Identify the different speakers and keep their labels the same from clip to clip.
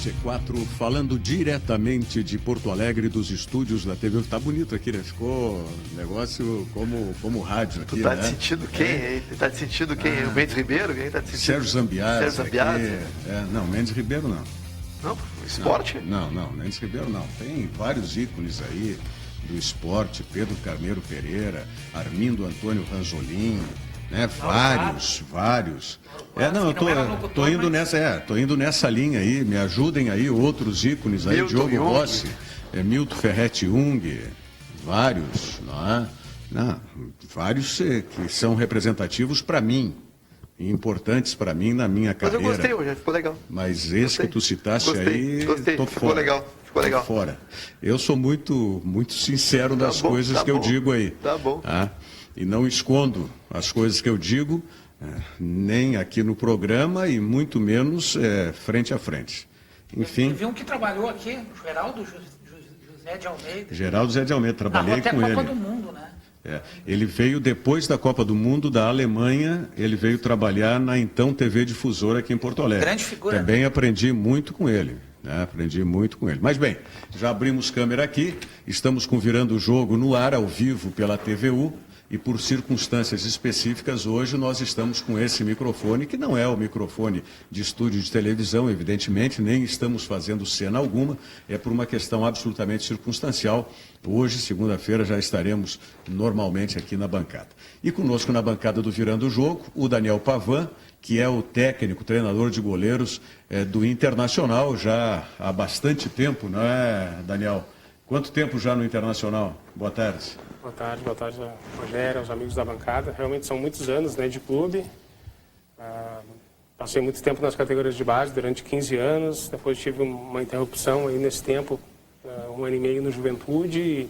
Speaker 1: C4, falando diretamente de Porto Alegre, dos estúdios da TV. Tá bonito aqui, né? Ficou negócio como rádio aqui,
Speaker 2: Tu tá
Speaker 1: né?
Speaker 2: te sentindo quem, hein? Tá te sentindo quem? O Mendes Ribeiro? Quem tá te sentindo?
Speaker 1: Sérgio Zambiase.
Speaker 2: Sérgio Zambiase?
Speaker 1: Não, Mendes Ribeiro não.
Speaker 2: Não? Esporte?
Speaker 1: Não, Mendes Ribeiro não. Tem vários ícones aí do esporte. Pedro Carneiro Pereira, Armindo Antônio Ranzolin, né? Vários. Eu tô indo nessa linha aí, me ajudem aí, outros ícones aí,
Speaker 2: Milton
Speaker 1: Diogo
Speaker 2: Jung.
Speaker 1: Rossi, Milton Ferretti Jung, vários, não é? Não, vários que são representativos para mim, importantes para mim na minha carreira.
Speaker 2: Mas eu gostei, Rogério, ficou legal.
Speaker 1: Mas esse que tu citaste aí, tô
Speaker 2: ficou
Speaker 1: fora.
Speaker 2: legal. Ficou legal.
Speaker 1: Tô fora. Eu sou muito sincero nas coisas que eu digo aí.
Speaker 2: Tá bom.
Speaker 1: Tá? E não escondo as coisas que eu digo, nem aqui no programa e muito menos frente a frente. Enfim.
Speaker 3: Teve um que trabalhou aqui, o Geraldo José de Almeida.
Speaker 1: Geraldo José de Almeida, trabalhei
Speaker 3: até
Speaker 1: com ele.
Speaker 3: Copa do Mundo, né?
Speaker 1: Ele veio depois da Copa do Mundo da Alemanha, ele veio trabalhar na então TV Difusora aqui em Porto Alegre.
Speaker 3: Grande figura.
Speaker 1: Também aprendi muito com ele. Aprendi muito com ele. Mas bem, já abrimos câmera aqui, estamos com Virando o Jogo no ar, ao vivo pela TVU. E por circunstâncias específicas, hoje nós estamos com esse microfone, que não é o microfone de estúdio de televisão, evidentemente, nem estamos fazendo cena alguma, é por uma questão absolutamente circunstancial. Hoje, segunda-feira, já estaremos normalmente aqui na bancada. E conosco na bancada do Virando o Jogo, o Daniel Pavan, que é o técnico, treinador de goleiros do Internacional, já há bastante tempo, não é, Daniel? Quanto tempo já no Internacional? Boa tarde.
Speaker 4: Boa tarde, Rogério, aos amigos da bancada. Realmente são muitos anos, né, de clube. Passei muito tempo nas categorias de base, durante 15 anos. Depois tive uma interrupção aí nesse tempo, 1 ano e meio no Juventude. E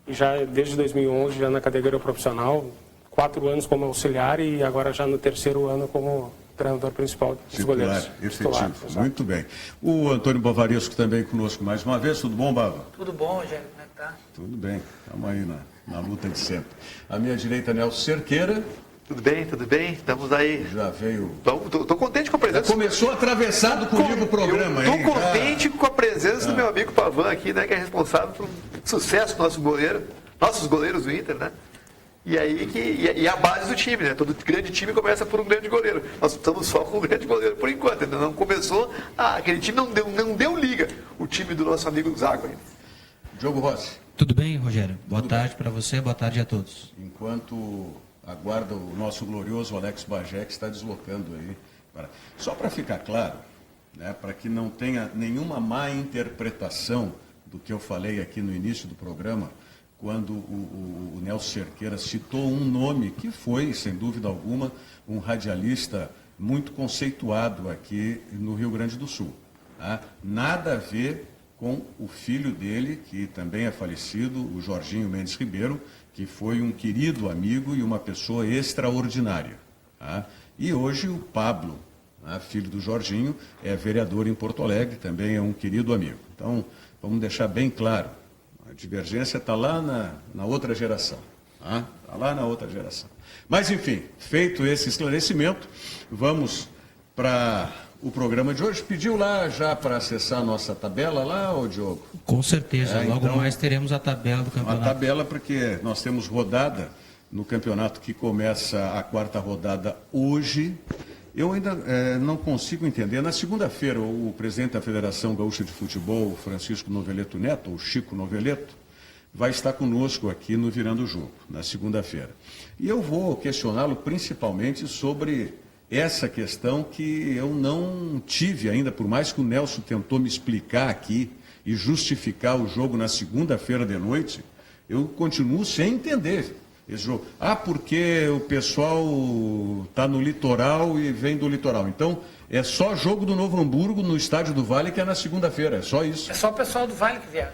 Speaker 4: já desde 2011, já na categoria profissional, 4 anos como auxiliar e agora já no 3º ano como treinador principal dos goleiros.
Speaker 1: Efetivo. Muito bem. O Antônio Bavaresco também conosco mais uma vez. Tudo bom, Bava?
Speaker 3: Tudo bom, Rogério? Como é que tá?
Speaker 1: Tudo bem. Estamos aí na luta de sempre. À minha direita, Nelson Cerqueira.
Speaker 2: Tudo bem? Estamos aí.
Speaker 1: Já veio.
Speaker 2: Tô contente com a presença.
Speaker 1: Já começou atravessado comigo o programa,
Speaker 2: hein? Tô
Speaker 1: hein?
Speaker 2: contente com a presença do meu amigo Pavan aqui, né? Que é responsável por um sucesso do nosso goleiro, nossos goleiros do Inter, né? E a base do time, né? Todo grande time começa por um grande goleiro. Nós estamos só com um grande goleiro por enquanto. Ainda não começou. Aquele time não deu liga. O time do nosso amigo Zago ainda.
Speaker 1: Diogo Rossi.
Speaker 5: Tudo bem, Rogério? Boa tarde para você, boa tarde a todos.
Speaker 1: Enquanto aguarda o nosso glorioso Alex Bagé, que está deslocando aí. Só para ficar claro, né, para que não tenha nenhuma má interpretação do que eu falei aqui no início do programa, quando o Nelson Cerqueira citou um nome que foi, sem dúvida alguma, um radialista muito conceituado aqui no Rio Grande do Sul. Tá? Nada a ver com o filho dele, que também é falecido, o Jorginho Mendes Ribeiro, que foi um querido amigo e uma pessoa extraordinária. Tá? E hoje o Pablo, filho do Jorginho, é vereador em Porto Alegre, também é um querido amigo. Então, vamos deixar bem claro. A divergência está lá na outra geração. Está lá na outra geração. Mas, enfim, feito esse esclarecimento, vamos para o programa de hoje. Pediu lá já para acessar a nossa tabela lá, ô Diogo?
Speaker 5: Com certeza. Logo
Speaker 1: então,
Speaker 5: mais teremos a tabela do campeonato.
Speaker 1: A tabela, porque nós temos rodada no campeonato que começa a 4ª rodada hoje. Eu ainda não consigo entender. Na segunda-feira, o presidente da Federação Gaúcha de Futebol, Francisco Noveleto Neto, ou Chico Noveleto, vai estar conosco aqui no Virando o Jogo, na segunda-feira. E eu vou questioná-lo principalmente sobre essa questão que eu não tive ainda, por mais que o Nelson tentou me explicar aqui e justificar o jogo na segunda-feira de noite, eu continuo sem entender esse jogo. Porque o pessoal está no litoral e vem do litoral. Então, é só jogo do Novo Hamburgo no Estádio do Vale, que é na segunda-feira. É só isso.
Speaker 3: É só o pessoal do Vale que viaja.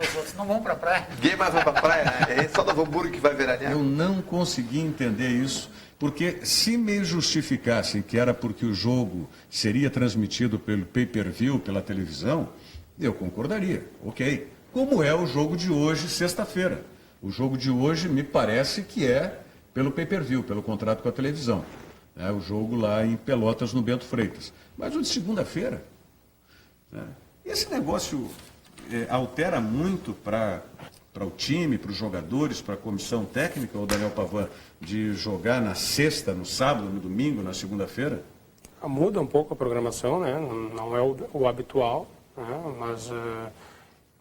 Speaker 3: Os outros não vão para a praia.
Speaker 2: Ninguém mais vai para a praia, né? É só Novo Hamburgo que vai veranear.
Speaker 1: Eu não consegui entender isso, porque se me justificassem que era porque o jogo seria transmitido pelo pay-per-view, pela televisão, eu concordaria, ok. Como é o jogo de hoje, sexta-feira. O jogo de hoje me parece que é pelo pay-per-view, pelo contrato com a televisão. O jogo lá em Pelotas, no Bento Freitas. Mas o de segunda-feira, né? E esse negócio altera muito para o time, para os jogadores, para a comissão técnica, o Daniel Pavan, de jogar na sexta, no sábado, no domingo, na segunda-feira?
Speaker 4: Muda um pouco a programação, né? Não é o habitual, né? Mas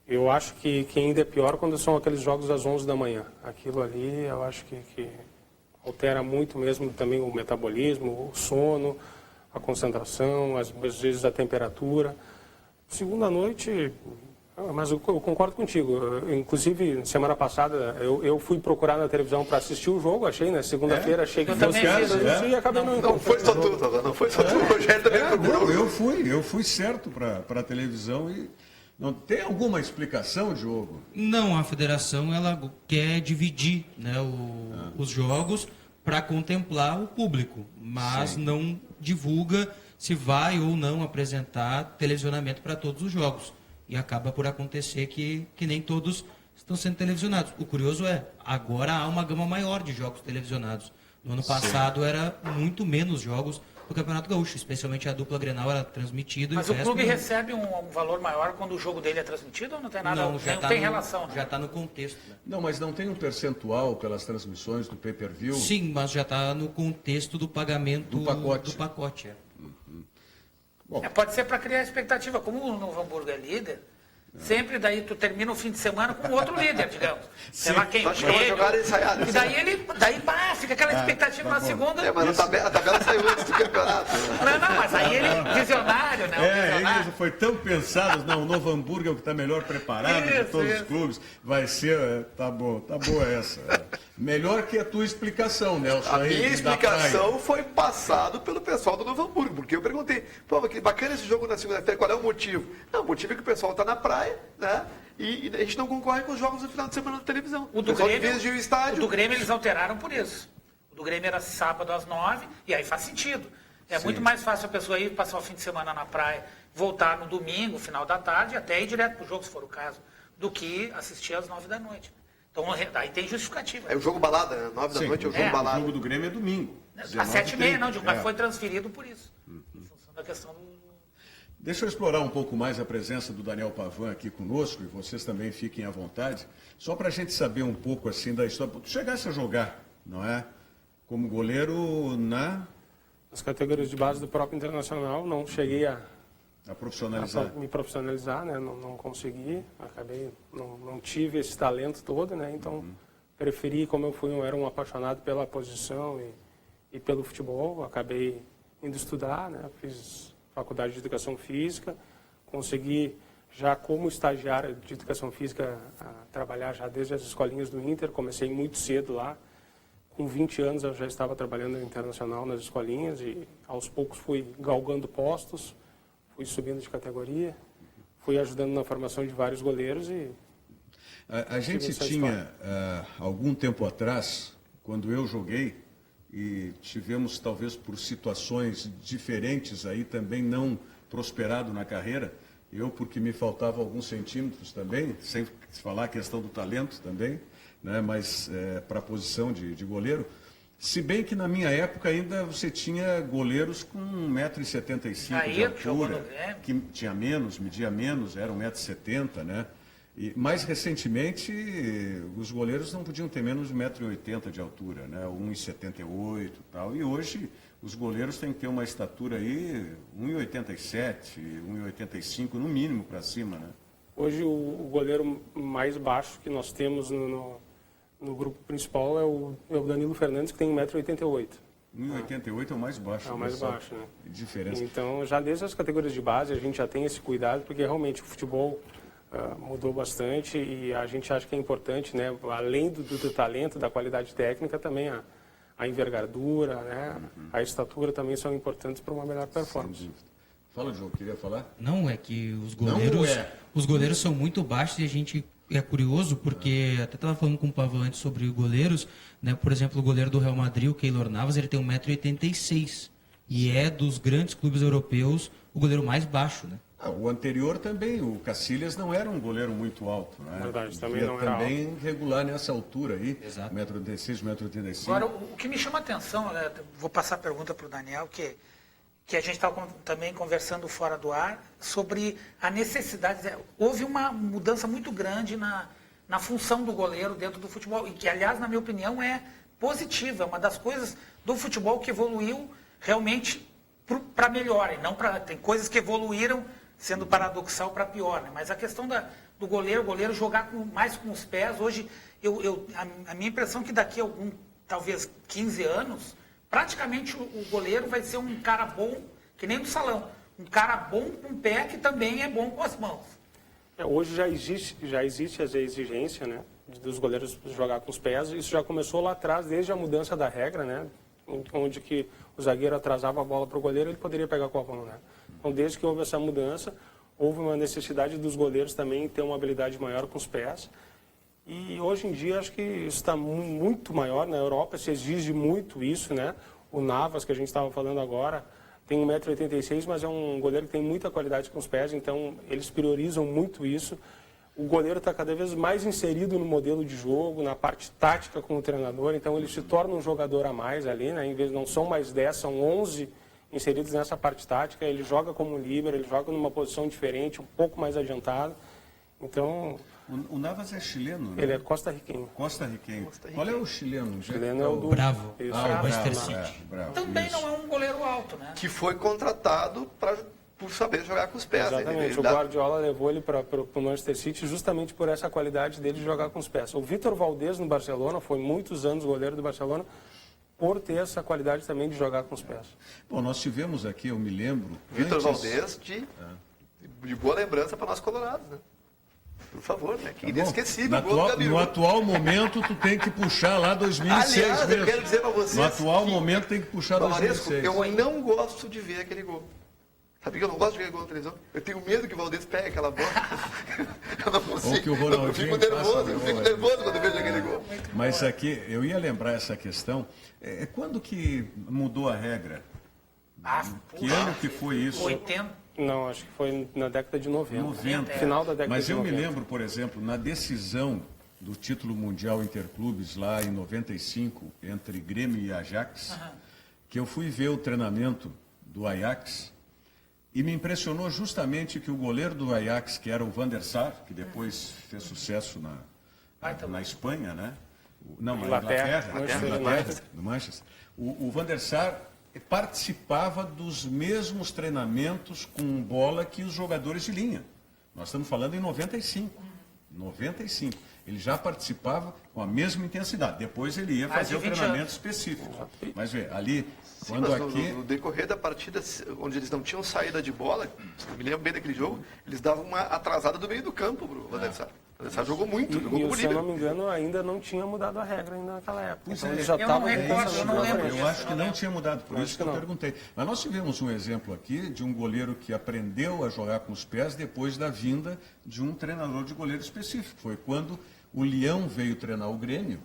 Speaker 4: eu acho que ainda é pior quando são aqueles jogos às 11 da manhã. Aquilo ali eu acho que altera muito mesmo também o metabolismo, o sono, a concentração, às vezes a temperatura. Segunda noite, mas eu concordo contigo. Inclusive, semana passada, eu fui procurar na televisão para assistir o jogo, achei, né? Segunda-feira, achei que fosse isso e acabei não encontrando.
Speaker 2: Não foi só tu, não foi só tu. O Rogério também procurou.
Speaker 1: Eu fui certo para a televisão e não tem alguma explicação, Diogo?
Speaker 5: Não, a federação ela quer dividir, né, os jogos para contemplar o público, mas não divulga se vai ou não apresentar televisionamento para todos os jogos. E acaba por acontecer que nem todos estão sendo televisionados. O curioso é, agora há uma gama maior de jogos televisionados. No ano passado era muito menos jogos do Campeonato Gaúcho, especialmente a dupla Grenal era transmitida.
Speaker 3: Mas o clube recebe um valor maior quando o jogo dele é transmitido ou não tem nada? Não tem relação.
Speaker 5: Já está no contexto. Né?
Speaker 1: Não, mas não tem um percentual pelas transmissões do pay-per-view?
Speaker 5: Sim, mas já está no contexto do pagamento do pacote.
Speaker 3: Pode ser para criar expectativa, como o Novo Hamburgo é líder. Sempre daí tu termina o fim de semana com outro líder, digamos. Sei lá quem. E daí fica aquela expectativa na segunda.
Speaker 2: Mas a tabela saiu antes do campeonato.
Speaker 3: Não, mas aí ele visionário, né?
Speaker 1: Ele foi tão pensado, não, o Novo Hamburgo é o que está melhor preparado de todos os clubes. Vai ser, tá boa essa. Melhor que a tua explicação, Nelson.
Speaker 2: A minha explicação foi passado pelo pessoal do Novo Hamburgo, porque eu perguntei, pô, que bacana esse jogo na segunda-feira, qual é o motivo? Não, o motivo é que o pessoal está na praia, né? E a gente não concorre com os jogos no final de semana na televisão.
Speaker 3: O do Grêmio eles alteraram por isso. O do Grêmio era sábado às 9, e aí faz sentido. É muito mais fácil a pessoa ir passar o fim de semana na praia, voltar no domingo, final da tarde, até ir direto pro jogo, se for o caso, do que assistir às 9 da noite. Então, aí tem justificativa.
Speaker 2: É o jogo balada, né? 9 da noite é o jogo balada.
Speaker 1: O jogo do Grêmio é domingo.
Speaker 3: Às 7h30, não, mas foi transferido por isso. Em função da questão do...
Speaker 1: Deixa eu explorar um pouco mais a presença do Daniel Pavan aqui conosco, e vocês também fiquem à vontade, só para a gente saber um pouco assim da história. Tu chegasse a jogar, não é? Como goleiro
Speaker 4: nas categorias de base do próprio Internacional, não cheguei a me profissionalizar, né? Não consegui, acabei, não tive esse talento todo, né? Então, preferi, como eu era um apaixonado pela posição e pelo futebol, acabei indo estudar, né? Fiz faculdade de Educação Física, consegui já como estagiário de Educação Física trabalhar já desde as escolinhas do Inter, comecei muito cedo lá, com 20 anos eu já estava trabalhando no Internacional nas escolinhas e aos poucos fui galgando postos, fui subindo de categoria, fui ajudando na formação de vários goleiros e...
Speaker 1: A gente tinha, algum tempo atrás, quando eu joguei, e tivemos, talvez por situações diferentes aí, também não prosperado na carreira, eu porque me faltavam alguns centímetros também, sem falar a questão do talento também, né, mas para a posição de goleiro, se bem que na minha época ainda você tinha goleiros com 1,75m de altura, que tinha menos, media menos, era 1,70m, né? E mais recentemente, os goleiros não podiam ter menos de 1,80m de altura, né? 1,78m e tal. E hoje os goleiros têm que ter uma estatura aí 1,87m, 1,85m no mínimo para cima, né?
Speaker 4: Hoje o goleiro mais baixo que nós temos no grupo principal é o Danilo Fernandes, que tem 1,88m.
Speaker 1: 1,88m é o mais baixo.
Speaker 4: É o mais baixo, né?
Speaker 1: Diferença.
Speaker 4: Então, já desde as categorias de base, a gente já tem esse cuidado, porque realmente o futebol mudou bastante e a gente acha que é importante, né? Além do talento, da qualidade técnica, também a envergadura, né? A estatura também são importantes para uma melhor performance.
Speaker 1: Fala, Diogo, queria falar?
Speaker 5: Não, é que os goleiros são muito baixos e a gente é curioso porque até estava falando com o Pavan antes sobre goleiros, né? Por exemplo, o goleiro do Real Madrid, o Keylor Navas, ele tem 1,86m e é dos grandes clubes europeus o goleiro mais baixo, né?
Speaker 1: O anterior também, o Cacilhas não era um goleiro muito alto, né?
Speaker 4: Verdade, também não era
Speaker 1: também
Speaker 4: alto.
Speaker 1: regular nessa altura aí,
Speaker 5: Exato.
Speaker 1: 1,86m, 1,85m.
Speaker 3: Agora, o que me chama a atenção, né, vou passar a pergunta para o Daniel, que que a gente estava também conversando fora do ar, sobre a necessidade. Houve uma mudança muito grande na função do goleiro dentro do futebol, e que, aliás, na minha opinião, é positiva. É uma das coisas do futebol que evoluiu realmente para melhor, e não para... Tem coisas que evoluíram, sendo paradoxal, para pior, né? Mas a questão do goleiro, o goleiro jogar mais com os pés, hoje, a minha impressão é que daqui a talvez 15 anos, praticamente o goleiro vai ser um cara bom, que nem no salão, um cara bom com o pé que também é bom com as mãos.
Speaker 4: Hoje já existe essa exigência, né, dos goleiros jogar com os pés. Isso já começou lá atrás, desde a mudança da regra, né, onde que o zagueiro atrasava a bola para o goleiro, ele poderia pegar com a mão, né? Então, desde que houve essa mudança, houve uma necessidade dos goleiros também ter uma habilidade maior com os pés. E hoje em dia acho que isso está muito maior. Na Europa se exige muito isso, né? O Navas, que a gente estava falando agora, tem 1,86 m, mas é um goleiro que tem muita qualidade com os pés, então eles priorizam muito isso. O goleiro está cada vez mais inserido no modelo de jogo, na parte tática com o treinador, então ele se torna um jogador a mais ali, né? Em vez não são mais 10, são 11 inseridos nessa parte tática. Ele joga como líbero, ele joga numa posição diferente, um pouco mais adiantado. Então...
Speaker 1: O Navas é chileno, né?
Speaker 4: Ele é costarriquenho.
Speaker 1: Costarriquenho. Qual é o chileno?
Speaker 4: O chileno é o do...
Speaker 5: Bravo.
Speaker 4: Isso.
Speaker 5: O Manchester City.
Speaker 1: Bravo.
Speaker 3: Também não é um goleiro alto, né?
Speaker 2: Que foi contratado por saber jogar com os pés.
Speaker 4: Exatamente. O Guardiola levou ele para o Manchester City justamente por essa qualidade dele de jogar com os pés. O Vítor Valdés no Barcelona foi muitos anos goleiro do Barcelona por ter essa qualidade também de jogar com os pés.
Speaker 1: Bom, nós tivemos aqui, eu me lembro...
Speaker 2: Vítor Valdés de boa lembrança para nós colorados, né? Por favor, né? Que inesquecível o gol do Gabiru.
Speaker 1: No atual momento, tu tem que puxar lá 2006
Speaker 2: Aliás,
Speaker 1: mesmo.
Speaker 2: eu quero dizer para vocês...
Speaker 1: No atual momento, tem que puxar 2006.
Speaker 2: Eu não gosto de ver aquele gol. Sabe que eu não gosto de ver gol na televisão? Eu tenho medo que o Valdés pegue aquela bola. Eu não consigo.
Speaker 1: Ou que o Ronaldinho
Speaker 2: eu fico nervoso quando vejo aquele gol.
Speaker 1: Mas aqui, eu ia lembrar essa questão. Quando que mudou a regra? Que ano que foi isso?
Speaker 3: 80.
Speaker 4: Não, acho que foi na década de 90.
Speaker 1: 90.
Speaker 4: Final da década
Speaker 1: Mas
Speaker 4: de 90.
Speaker 1: eu me lembro, por exemplo, na decisão do título mundial interclubes lá em 95, entre Grêmio e Ajax, que eu fui ver o treinamento do Ajax e me impressionou justamente que o goleiro do Ajax, que era o Van der Sar, que depois fez sucesso na Espanha, né? Não, na Inglaterra, no Manchester. O Van der Sar participava dos mesmos treinamentos com bola que os jogadores de linha. Nós estamos falando em 95. 95. Ele já participava com a mesma intensidade. Depois ele ia fazer o treinamento específico. Mas vê, ali, quando
Speaker 2: no decorrer da partida, onde eles não tinham saída de bola, eu me lembro bem daquele jogo, eles davam uma atrasada do meio do campo pro Van der Sar. O Van der Sar jogou muito, jogou como
Speaker 4: se eu não me engano, ainda não tinha mudado a regra ainda naquela época. Então, ele já
Speaker 3: eu não recordo, eu não lembro.
Speaker 1: Eu acho que não tinha mudado, por isso que eu perguntei. Mas nós tivemos um exemplo aqui de um goleiro que aprendeu a jogar com os pés depois da vinda de um treinador de goleiro específico. Foi quando o Leão veio treinar o Grêmio,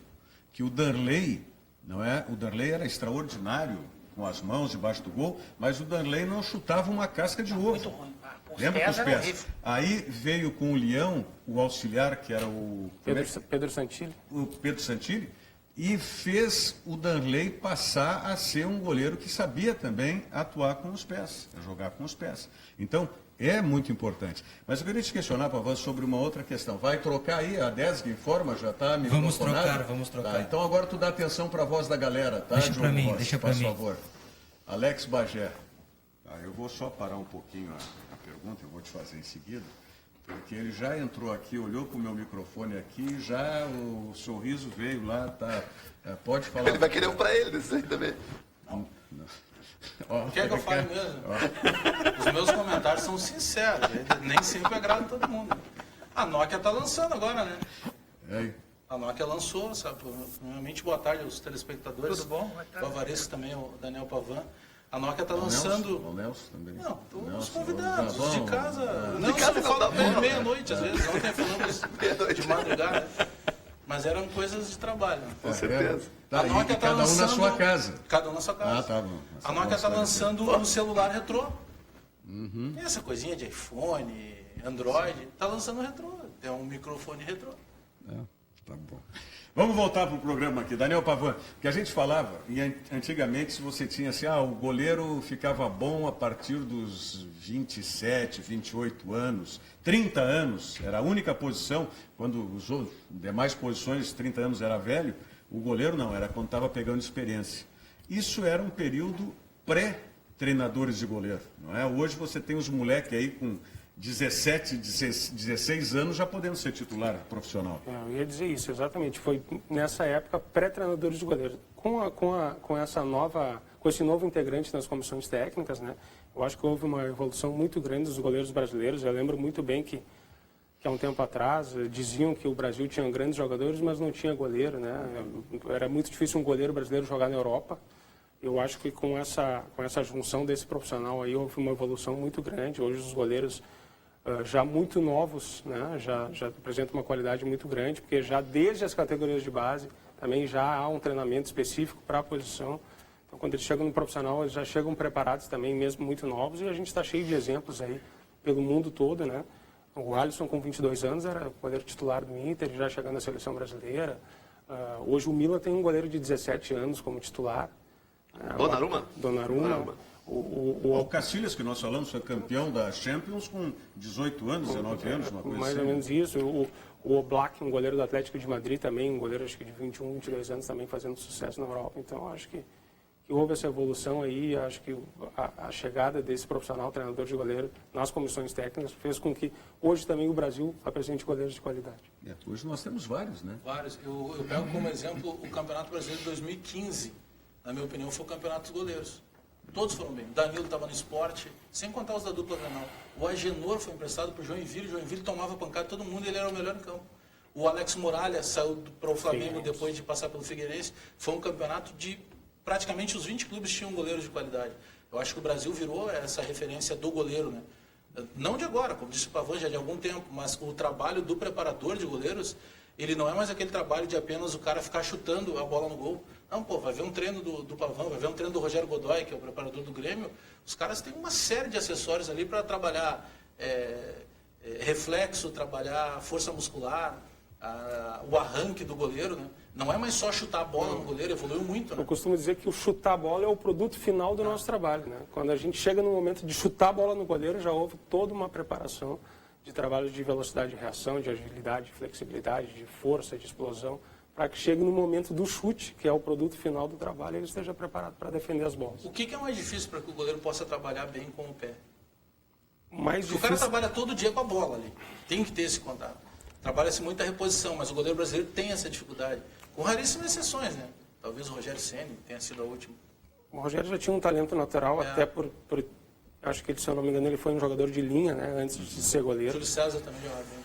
Speaker 1: que o Darley, não é? O Darley era extraordinário com as mãos debaixo do gol, mas o Darley não chutava uma casca de ovo.
Speaker 3: Muito ruim.
Speaker 1: Lembra com os pés? Aí veio com o Leão, o auxiliar, que era o...
Speaker 4: Pedro Santilli.
Speaker 1: O Pedro Santilli, e fez o Darley passar a ser um goleiro que sabia também atuar com os pés, jogar com os pés. Então, é muito importante. Mas eu queria te questionar, Pavan, sobre uma outra questão. Vai trocar aí a 10 que informa? Já está me
Speaker 5: Vamos trocar.
Speaker 1: Tá, então agora tu dá atenção para a voz da galera, tá?
Speaker 5: Deixa para mim, deixa para mim.
Speaker 1: Por favor. Alex Bagé. Eu vou só parar um pouquinho a pergunta, eu vou te fazer em seguida, porque ele já entrou aqui, olhou para o meu microfone aqui, já o sorriso veio lá, tá? Pode falar.
Speaker 2: Ele vai querer um para ele desse aí também.
Speaker 6: Quer que eu fale mesmo? Os meus comentários são sinceros, nem sempre agrada todo mundo. A Nokia está lançando agora, né? A Nokia lançou, sabe? Primeiramente, boa tarde aos telespectadores.
Speaker 3: Tudo bom?
Speaker 6: O Avaresco também, o Daniel Pavan. A Nokia está lançando...
Speaker 1: O Nelson também.
Speaker 6: Não, os convidados de casa.
Speaker 2: De casa
Speaker 6: fala meia-noite, às vezes. Ontem falamos de madrugada. Mas eram coisas de trabalho.
Speaker 2: Com certeza.
Speaker 1: Tá, a Nokia está lançando... Cada um na sua casa.
Speaker 6: Cada um na sua casa.
Speaker 1: Tá bom.
Speaker 6: A Nokia está lançando um celular retrô. Essa coisinha de iPhone, Android, está lançando retrô. É um microfone retrô.
Speaker 1: Tá bom. Vamos voltar para o programa aqui. Daniel Pavan, que a gente falava, e antigamente se você tinha assim, o goleiro ficava bom a partir dos 27, 28 anos, 30 anos, era a única posição, quando os demais posições, 30 anos era velho, o goleiro não, era quando estava pegando experiência. Isso era um período pré-treinadores de goleiro, não é? Hoje você tem os moleques aí com 17, 16 anos já podendo ser titular profissional.
Speaker 4: Eu ia dizer isso, exatamente. Foi nessa época pré-treinadores de goleiro. Com esse novo integrante nas comissões técnicas, né? Eu acho que houve uma evolução muito grande dos goleiros brasileiros. Eu lembro muito bem que há um tempo atrás diziam que o Brasil tinha grandes jogadores, mas não tinha goleiro, né? Era muito difícil um goleiro brasileiro jogar na Europa. Eu acho que com essa junção desse profissional aí houve uma evolução muito grande. Hoje os goleiros já muito novos, né? já apresentam uma qualidade muito grande, porque já desde as categorias de base também já há um treinamento específico para a posição. Então, quando eles chegam no profissional, eles já chegam preparados também, mesmo muito novos, e a gente está cheio de exemplos aí pelo mundo todo, né? O Alisson, com 22 anos, era goleiro titular do Inter, já chegando na seleção brasileira. Hoje o Milan tem um goleiro de 17 anos como titular. Donnarumma.
Speaker 1: O Cacilhas, que nós falamos, foi campeão da Champions com 18 anos, 19 anos, uma coisa
Speaker 4: mais
Speaker 1: assim.
Speaker 4: ou menos isso. O Oblak, um goleiro do Atlético de Madrid também, um goleiro acho que de 21, 22 anos também fazendo sucesso na Europa. Então, acho que houve essa evolução aí. Acho que a chegada desse profissional, treinador de goleiro, nas comissões técnicas, fez com que hoje também o Brasil apresente goleiros de qualidade.
Speaker 1: Hoje nós temos vários, né?
Speaker 6: Vários. Eu pego como exemplo o Campeonato Brasileiro de 2015. Na minha opinião, foi o campeonato dos goleiros. Todos foram bem. O Danilo estava no Sport, sem contar os da dupla Grenal. O Agenor foi emprestado para o Joinville. O Joinville tomava pancada de todo mundo e ele era o melhor em campo. O Alex Muralha saiu para o Flamengo depois de passar pelo Figueirense. Foi um campeonato de praticamente os 20 clubes tinham goleiros de qualidade. Eu acho que o Brasil virou essa referência do goleiro, né? Não de agora, como disse o Pavan, já de algum tempo, mas o trabalho do preparador de goleiros, ele não é mais aquele trabalho de apenas o cara ficar chutando a bola no gol. Não, vai ver um treino do Pavan, vai ver um treino do Rogério Godoy, que é o preparador do Grêmio. Os caras têm uma série de acessórios ali para trabalhar reflexo, trabalhar força muscular, o arranque do goleiro, né? Não é mais só chutar a bola no goleiro, evoluiu muito, né?
Speaker 4: Eu costumo dizer que o chutar a bola é o produto final do nosso trabalho, né? Quando a gente chega no momento de chutar a bola no goleiro, já houve toda uma preparação de trabalho de velocidade de reação, de agilidade, de flexibilidade, de força, de explosão, para que chegue no momento do chute, que é o produto final do trabalho, e ele esteja preparado para defender as bolas.
Speaker 6: O que é mais difícil para que o goleiro possa trabalhar bem com o pé?
Speaker 4: O
Speaker 6: cara trabalha todo dia com a bola ali, tem que ter esse contato. Trabalha-se muita reposição, mas o goleiro brasileiro tem essa dificuldade, com raríssimas exceções, né? Talvez o Rogério Ceni tenha sido a última.
Speaker 4: O Rogério já tinha um talento natural, até por acho que, se eu não me engano, ele foi um jogador de linha, né, antes de ser goleiro.
Speaker 6: Júlio César também jogava bem.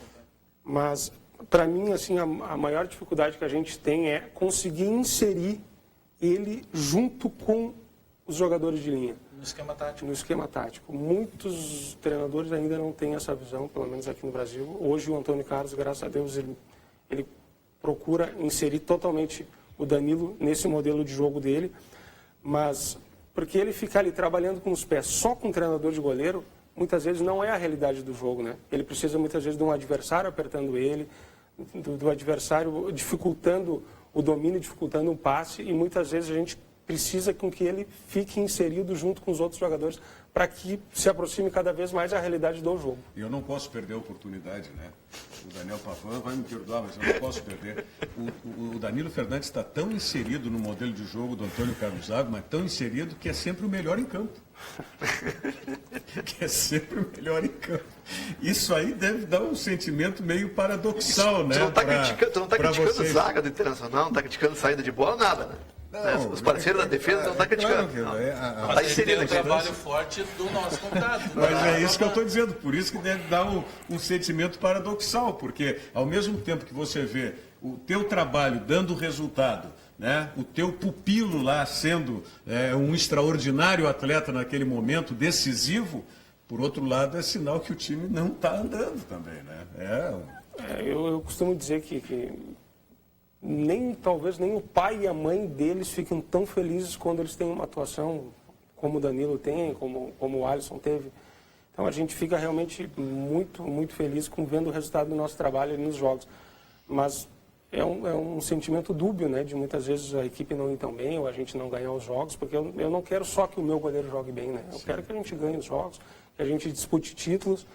Speaker 4: Mas, para mim, assim, a maior dificuldade que a gente tem é conseguir inserir ele junto com os jogadores de linha.
Speaker 6: No esquema tático.
Speaker 4: No esquema tático. Muitos treinadores ainda não têm essa visão, pelo menos aqui no Brasil. Hoje o Antônio Carlos, graças a Deus, ele procura inserir totalmente o Danilo nesse modelo de jogo dele, mas porque ele ficar ali trabalhando com os pés só com o treinador de goleiro, muitas vezes não é a realidade do jogo, né? Ele precisa muitas vezes de um adversário apertando ele, do adversário dificultando o domínio, dificultando o passe, e muitas vezes a gente precisa com que ele fique inserido junto com os outros jogadores para que se aproxime cada vez mais da realidade do jogo.
Speaker 1: E eu não posso perder a oportunidade, né? O Daniel Pavan vai me perdoar, mas eu não posso perder. O Danilo Fernandes está tão inserido no modelo de jogo do Antônio Carlos Zago, mas tão inserido que é sempre o melhor em campo. Que é sempre o melhor em campo. Isso aí deve dar um sentimento meio paradoxal, né?
Speaker 2: Tu não está criticando zaga do Internacional, não está criticando saída de bola, nada, né? Não, os parceiros da defesa não estão criticando.
Speaker 6: Mas aí tem um trabalho forte do nosso contato.
Speaker 1: Mas é isso que eu estou dizendo, por isso que deve dar um sentimento paradoxal, porque ao mesmo tempo que você vê o teu trabalho dando resultado, né, o teu pupilo lá sendo um extraordinário atleta naquele momento decisivo, por outro lado é sinal que o time não está andando também, né?
Speaker 4: Eu costumo dizer que talvez nem o pai e a mãe deles fiquem tão felizes quando eles têm uma atuação como o Danilo tem, como o Alisson teve. Então a gente fica realmente muito, muito feliz com vendo o resultado do nosso trabalho nos jogos. Mas é um sentimento dúbio, né? De muitas vezes a equipe não ir tão bem ou a gente não ganhar os jogos, porque eu não quero só que o meu goleiro jogue bem, né? Eu quero que a gente ganhe os jogos, que a gente dispute títulos.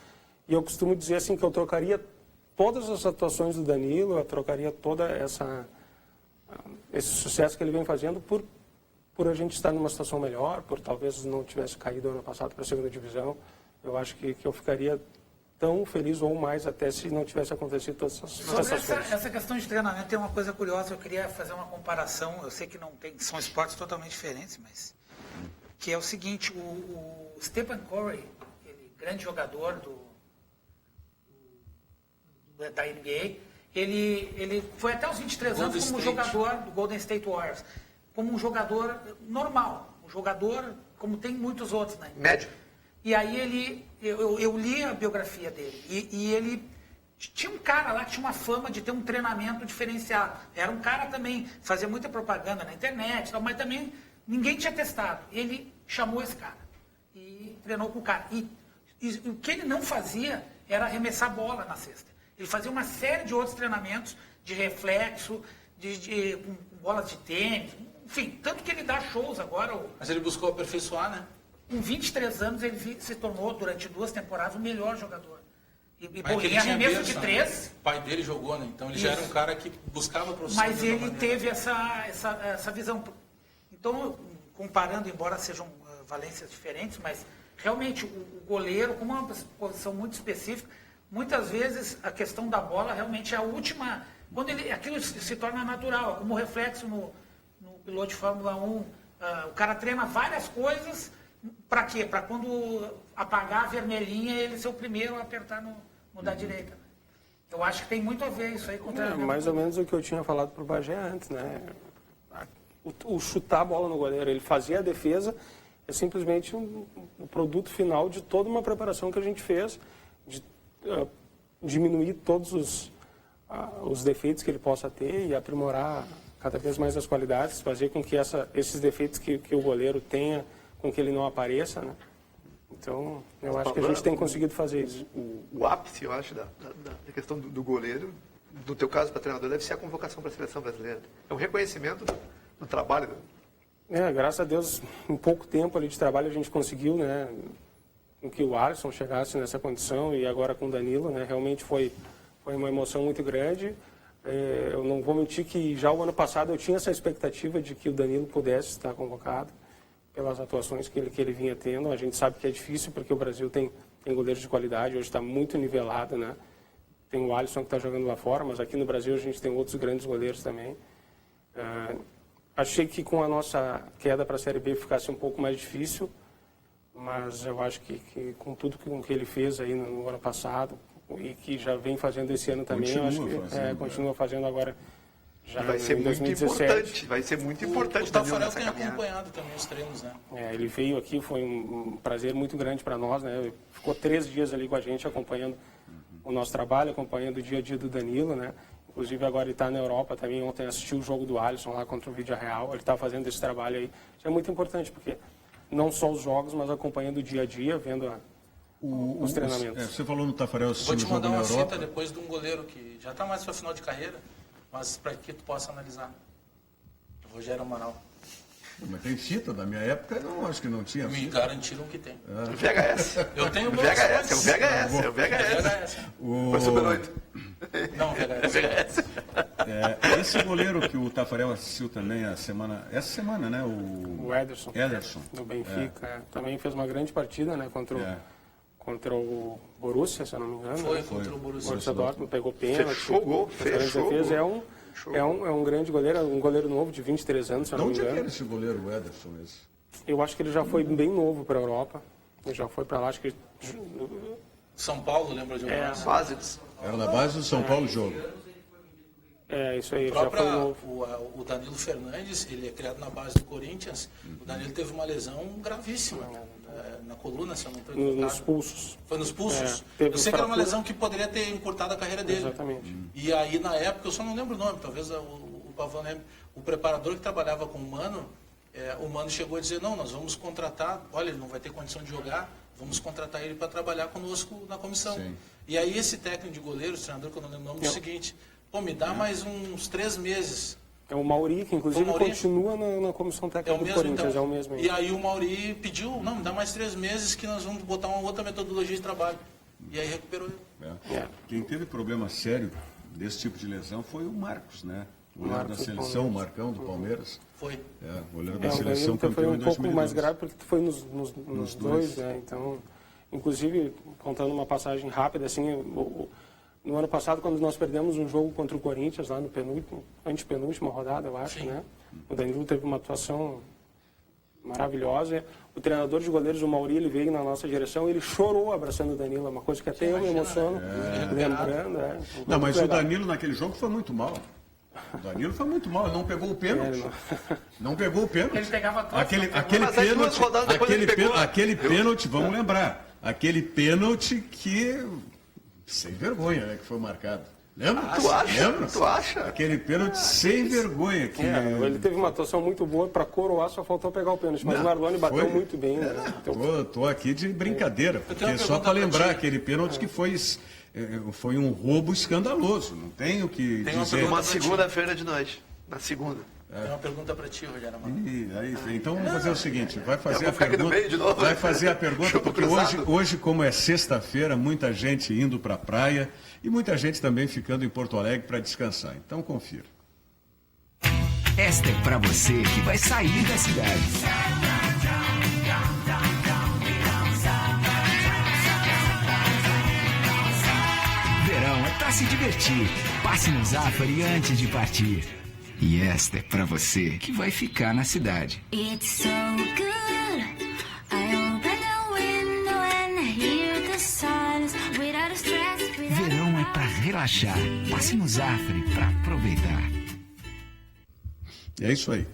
Speaker 4: E eu costumo dizer assim que eu trocaria todas as atuações do Danilo, eu trocaria toda esse sucesso que ele vem fazendo por a gente estar numa situação melhor, por talvez não tivesse caído ano passado para a segunda divisão. Eu acho que eu ficaria tão feliz ou mais até se não tivesse acontecido todas essas coisas.
Speaker 3: Essa questão de treinamento tem uma coisa curiosa, eu queria fazer uma comparação, eu sei que não tem, são esportes totalmente diferentes, mas que é o seguinte, o Stephen Curry, aquele grande jogador da NBA, ele foi até os 23 anos como jogador do Golden State Warriors, como um jogador normal, um jogador como tem muitos outros, né?
Speaker 2: Médio.
Speaker 3: E aí eu li a biografia dele e ele tinha um cara lá que tinha uma fama de ter um treinamento diferenciado. Era um cara também, fazia muita propaganda na internet, mas também ninguém tinha testado. Ele chamou esse cara e treinou com o cara. E o que ele não fazia era arremessar bola na cesta. Ele fazia uma série de outros treinamentos de reflexo, com bolas de tênis, enfim, tanto que ele dá shows agora.
Speaker 6: Mas ele buscou aperfeiçoar, né?
Speaker 3: Com 23 anos, ele se tornou, durante 2 temporadas, o melhor jogador.
Speaker 6: Em arremesso de 3. O pai dele jogou, né? Então ele já era um cara que buscava profissão.
Speaker 3: Mas ele teve essa visão. Então, comparando, embora sejam valências diferentes, mas realmente o goleiro, como é uma posição muito específica, muitas vezes a questão da bola realmente é a última. Quando aquilo se torna natural, como o reflexo no piloto de Fórmula 1. O cara treina várias coisas. Para quê? Para quando apagar a vermelhinha, ele ser o primeiro a apertar no da direita. Eu acho que tem muito a ver isso aí com o treinamento.
Speaker 4: Mais ou menos o que eu tinha falado para o Bagé antes, né? O chutar a bola no goleiro, ele fazia a defesa, é simplesmente um produto final de toda uma preparação que a gente fez, de diminuir todos os defeitos que ele possa ter e aprimorar cada vez mais as qualidades, fazer com que esses defeitos que o goleiro tenha, com que ele não apareça, né? Então, eu acho que a gente tem conseguido fazer isso.
Speaker 2: O ápice, eu acho, da questão do goleiro, no teu caso para treinador, deve ser a convocação para a seleção brasileira. É um reconhecimento do trabalho.
Speaker 4: Graças a Deus, em pouco tempo ali de trabalho a gente conseguiu, né, com que o Alisson chegasse nessa condição e agora com o Danilo, né, realmente foi uma emoção muito grande. Eu não vou mentir que já o ano passado eu tinha essa expectativa de que o Danilo pudesse estar convocado, pelas atuações que ele vinha tendo. A gente sabe que é difícil porque o Brasil tem goleiros de qualidade, hoje está muito nivelado, né? Tem o Alisson que está jogando lá fora, mas aqui no Brasil a gente tem outros grandes goleiros também. Achei que com a nossa queda para a Série B ficasse um pouco mais difícil, mas eu acho que com tudo que ele fez aí no ano passado e que já vem fazendo esse ano também, eu acho que continua fazendo agora. Já
Speaker 2: vai ser muito importante, vai ser muito importante.
Speaker 6: O Tafarel tem acompanhado também os treinos, né?
Speaker 4: Ele veio aqui, foi um prazer muito grande para nós, né? Ficou 3 dias ali com a gente, acompanhando o nosso trabalho, acompanhando o dia a dia do Danilo, né? Inclusive agora ele está na Europa também, ontem assistiu o jogo do Alisson lá contra o Villarreal, ele está fazendo esse trabalho aí. Isso é muito importante, porque não só os jogos, mas acompanhando o dia a dia, vendo os treinamentos.
Speaker 1: Você falou no Tafarel assistiu o jogo na Europa.
Speaker 6: Vou te mandar uma cita depois de um goleiro que já está mais para final de carreira, mas para que tu possa analisar. O Rogério Amaral.
Speaker 1: Mas tem fita da minha época? Eu acho que não tinha.
Speaker 6: Me garantiram que tem.
Speaker 2: VHS.
Speaker 6: Eu tenho
Speaker 2: VHS, é o VHS.
Speaker 6: O
Speaker 2: Super 8.
Speaker 6: Não, VHS.
Speaker 1: Esse goleiro que o Tafarel assistiu também essa semana, né? O
Speaker 4: Ederson.
Speaker 1: Ederson.
Speaker 4: Do Benfica. Também fez uma grande partida, né? Contra o Borussia, se eu não me engano.
Speaker 6: Foi contra o Borussia.
Speaker 4: Borussia Dortmund pegou pênalti.
Speaker 2: Fechou o gol.
Speaker 4: É um grande goleiro, um goleiro novo de 23 anos, se eu não me engano.
Speaker 1: Onde é que era esse goleiro, o Ederson?
Speaker 4: Eu acho que ele já foi bem novo para a Europa. Ele já foi para lá, acho que...
Speaker 6: São Paulo, lembra de um
Speaker 2: Base.
Speaker 1: Era na base do São Paulo jogo.
Speaker 4: Isso aí, ele já foi novo.
Speaker 6: O Danilo Fernandes, ele é criado na base do Corinthians. O Danilo teve uma lesão gravíssima na coluna, se eu não estou equivocado.
Speaker 4: Nos pulsos.
Speaker 6: Foi nos pulsos? Eu sei que era uma lesão que poderia ter encurtado a carreira dele.
Speaker 4: Exatamente.
Speaker 6: E aí, na época, eu só não lembro o nome, talvez o Pavão lembre, o preparador que trabalhava com o Mano chegou a dizer, não, nós vamos contratar, olha, ele não vai ter condição de jogar, vamos contratar ele para trabalhar conosco na comissão. Sim. E aí esse técnico de goleiros, treinador que eu não lembro o nome, disse o seguinte, Pô, me dá mais uns 3 meses.
Speaker 4: É o Mauri, que inclusive continua na comissão técnica do Corinthians,
Speaker 6: então.
Speaker 4: é o mesmo.
Speaker 6: E aí o Mauri pediu, não, me dá mais 3 meses que nós vamos botar uma outra metodologia de trabalho. E aí recuperou ele.
Speaker 1: Quem teve problema sério desse tipo de lesão foi o Marcos, né? O goleiro da seleção, o Marcão do Palmeiras.
Speaker 6: Foi.
Speaker 1: O goleiro da seleção
Speaker 4: campeão foi um pouco mais grave porque foi nos dois, né? Então, inclusive, contando uma passagem rápida, assim, no ano passado, quando nós perdemos um jogo contra o Corinthians, lá no antepenúltima rodada, eu acho, né? O Danilo teve uma atuação maravilhosa. O treinador de goleiros, o Mauri, ele veio na nossa direção e ele chorou abraçando o Danilo, uma coisa que até eu me emociono lembrando.
Speaker 1: Não, mas o Danilo naquele jogo foi muito mal. O Danilo foi muito mal, não pegou o pênalti. Não pegou o pênalti.
Speaker 3: Ele pegava todos.
Speaker 1: Aquele pênalti, vamos lembrar. Aquele pênalti que... sem vergonha, né, que foi marcado. Lembra?
Speaker 2: Tu acha?
Speaker 1: Aquele pênalti sem vergonha. Que...
Speaker 4: ele teve uma atuação muito boa para coroar, só faltou pegar o pênalti. Mas o Marlone bateu muito bem. Né?
Speaker 1: Tô aqui de brincadeira, porque só para lembrar aquele pênalti que foi um roubo escandaloso. Não tenho o que dizer.
Speaker 2: Uma segunda-feira de noite. Na segunda.
Speaker 6: Tem uma pergunta para ti, Rogério.
Speaker 1: Então vamos fazer o seguinte, vai fazer a pergunta,
Speaker 2: Jogo
Speaker 1: porque hoje, como é sexta-feira, muita gente indo para a praia e muita gente também ficando em Porto Alegre para descansar. Então confira.
Speaker 7: Esta é para você que vai sair da cidade. Verão é para se divertir. Passe no Zafari antes de partir. E esta é pra você que vai ficar na cidade.
Speaker 8: It's so good. I open the window and hear the silence without stress.
Speaker 7: Verão é pra relaxar. Passe no Zafari pra aproveitar.
Speaker 1: É isso aí.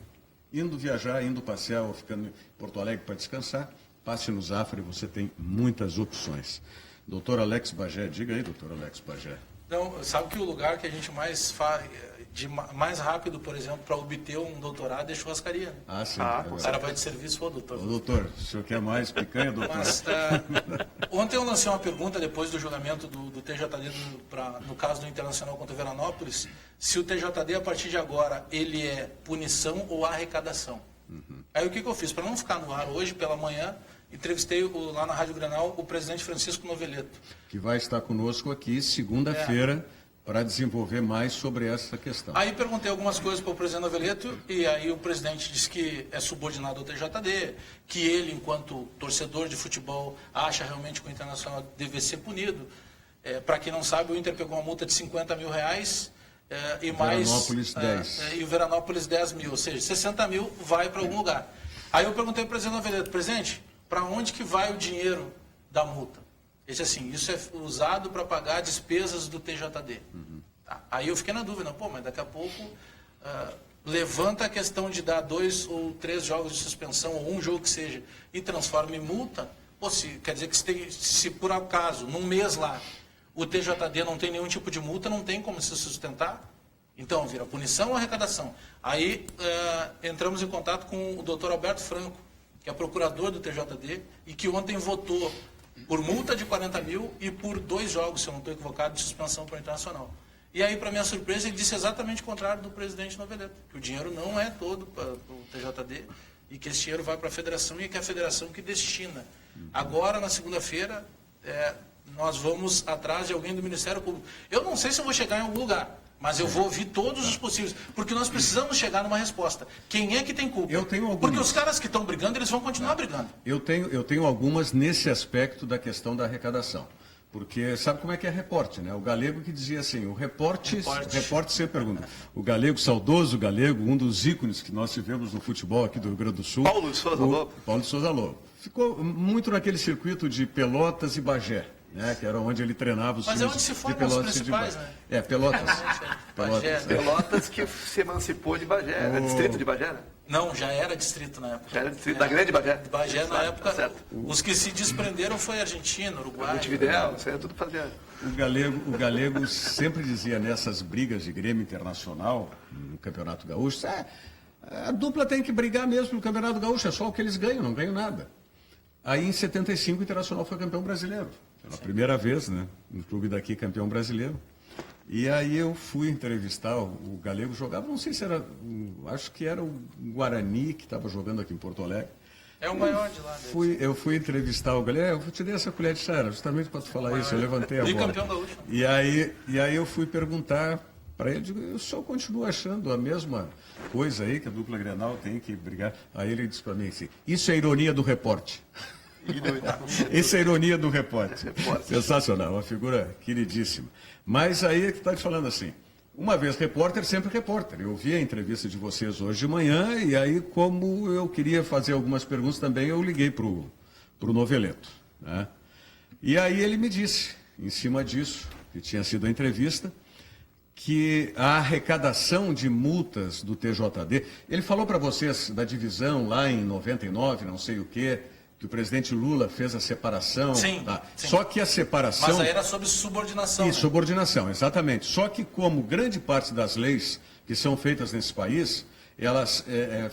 Speaker 1: Indo viajar, indo passear ou ficando em Porto Alegre para descansar, passe no Zafari, você tem muitas opções. Doutor Alex Bagé, diga aí, doutor Alex Bagé.
Speaker 6: Então, sabe que o lugar que a gente mais faz, mais rápido, por exemplo, para obter um doutorado é churrascaria. Né?
Speaker 1: Ah, sim.
Speaker 6: O cara vai de serviço, doutor.
Speaker 1: Doutor, o senhor quer mais picanha, doutor?
Speaker 6: Mas, ontem eu lancei uma pergunta depois do julgamento do TJD no caso do Internacional contra o Veranópolis, se o TJD, a partir de agora, ele é punição ou arrecadação. Aí o que eu fiz? Para não ficar no ar hoje, pela manhã, entrevistei lá na Rádio Grenal o presidente Francisco Noveleto.
Speaker 1: Que vai estar conosco aqui segunda-feira para desenvolver mais sobre essa questão.
Speaker 6: Aí perguntei algumas coisas para o presidente Noveleto e aí o presidente disse que é subordinado ao TJD, que ele, enquanto torcedor de futebol, acha realmente que o Internacional deve ser punido. Para quem não sabe, o Inter pegou uma multa de R$50 mil e mais...
Speaker 1: Veranópolis 10.
Speaker 6: E o Veranópolis 10 mil, ou seja, 60 mil vai para algum lugar. Aí eu perguntei para o presidente Noveleto, presidente, para onde que vai o dinheiro da multa? Ele disse assim, isso é usado para pagar despesas do TJD. Tá. Aí eu fiquei na dúvida, mas daqui a pouco levanta a questão de dar 2 ou 3 jogos de suspensão, ou um jogo que seja, e transforma em multa, quer dizer que se por acaso, num mês lá, o TJD não tem nenhum tipo de multa, não tem como se sustentar, então vira punição ou arrecadação. Aí entramos em contato com o doutor Alberto Franco, que é procurador do TJD, e que ontem votou por multa de 40 mil e por 2 jogos, se eu não estou equivocado, de suspensão para o Internacional. E aí, para minha surpresa, ele disse exatamente o contrário do presidente Noveleto, que o dinheiro não é todo para o TJD e que esse dinheiro vai para a federação e que é a federação que destina. Agora, na segunda-feira, nós vamos atrás de alguém do Ministério Público. Eu não sei se eu vou chegar em algum lugar, mas eu vou ouvir todos os possíveis, porque nós precisamos chegar numa resposta. Quem é que tem culpa?
Speaker 1: Eu tenho algumas.
Speaker 6: Porque os caras que estão brigando, eles vão continuar brigando.
Speaker 1: Eu tenho algumas nesse aspecto da questão da arrecadação. Porque sabe como é que é reporte, né? O Galego que dizia assim, o reporte sempre pergunta. O Galego, saudoso Galego, um dos ícones que nós tivemos no futebol aqui do Rio Grande do Sul.
Speaker 2: Paulo Souza Lobo.
Speaker 1: Ficou muito naquele circuito de Pelotas e Bagé. Né, que era onde ele treinava os times de Pelotas.
Speaker 6: Mas é onde se formam os principais, né?
Speaker 1: Pelotas.
Speaker 2: Pelotas que se emancipou de Bagé. Era distrito de Bagé, né?
Speaker 6: Não, já era distrito na época.
Speaker 2: Já era distrito da grande Bagé.
Speaker 6: Bagé na época, os que se desprenderam foi Argentina, Uruguai.
Speaker 2: Montevidéu, isso aí tudo fazia.
Speaker 1: O Galego sempre dizia nessas brigas de Grêmio Internacional, no Campeonato Gaúcho, a dupla tem que brigar mesmo no Campeonato Gaúcho, é só o que eles ganham, não ganham nada. Aí em 75 o Internacional foi campeão brasileiro. Pela primeira vez, né? Um clube daqui campeão brasileiro. E aí eu fui entrevistar o Galego, jogava, não sei se era, acho que era o Guarani que estava jogando aqui em Porto Alegre.
Speaker 6: É o maior de lá.
Speaker 1: Eu fui entrevistar o Galego, eu te dei essa colher de chá, justamente para tu falar isso, eu levantei a bola.
Speaker 6: Bicampeão gaúcho.
Speaker 1: E aí eu fui perguntar para ele, digo, eu só continuo achando a mesma coisa aí, que a dupla Grenal tem que brigar. Aí ele disse para mim assim, isso é ironia do repórter. Isso é ironia do repórter. Sensacional, uma figura queridíssima. Mas aí é que está te falando assim, uma vez repórter, sempre repórter. Eu vi a entrevista de vocês hoje de manhã e aí, como eu queria fazer algumas perguntas também, eu liguei para o Noveleto. Né? E aí ele me disse, em cima disso, que tinha sido a entrevista, que a arrecadação de multas do TJD, ele falou para vocês da divisão lá em 99, não sei o quê, que o presidente Lula fez a separação.
Speaker 6: Sim,
Speaker 1: tá?
Speaker 6: sim.
Speaker 1: Só que a separação...
Speaker 6: Mas aí era sobre subordinação.
Speaker 1: E subordinação, exatamente. Só que como grande parte das leis que são feitas nesse país, elas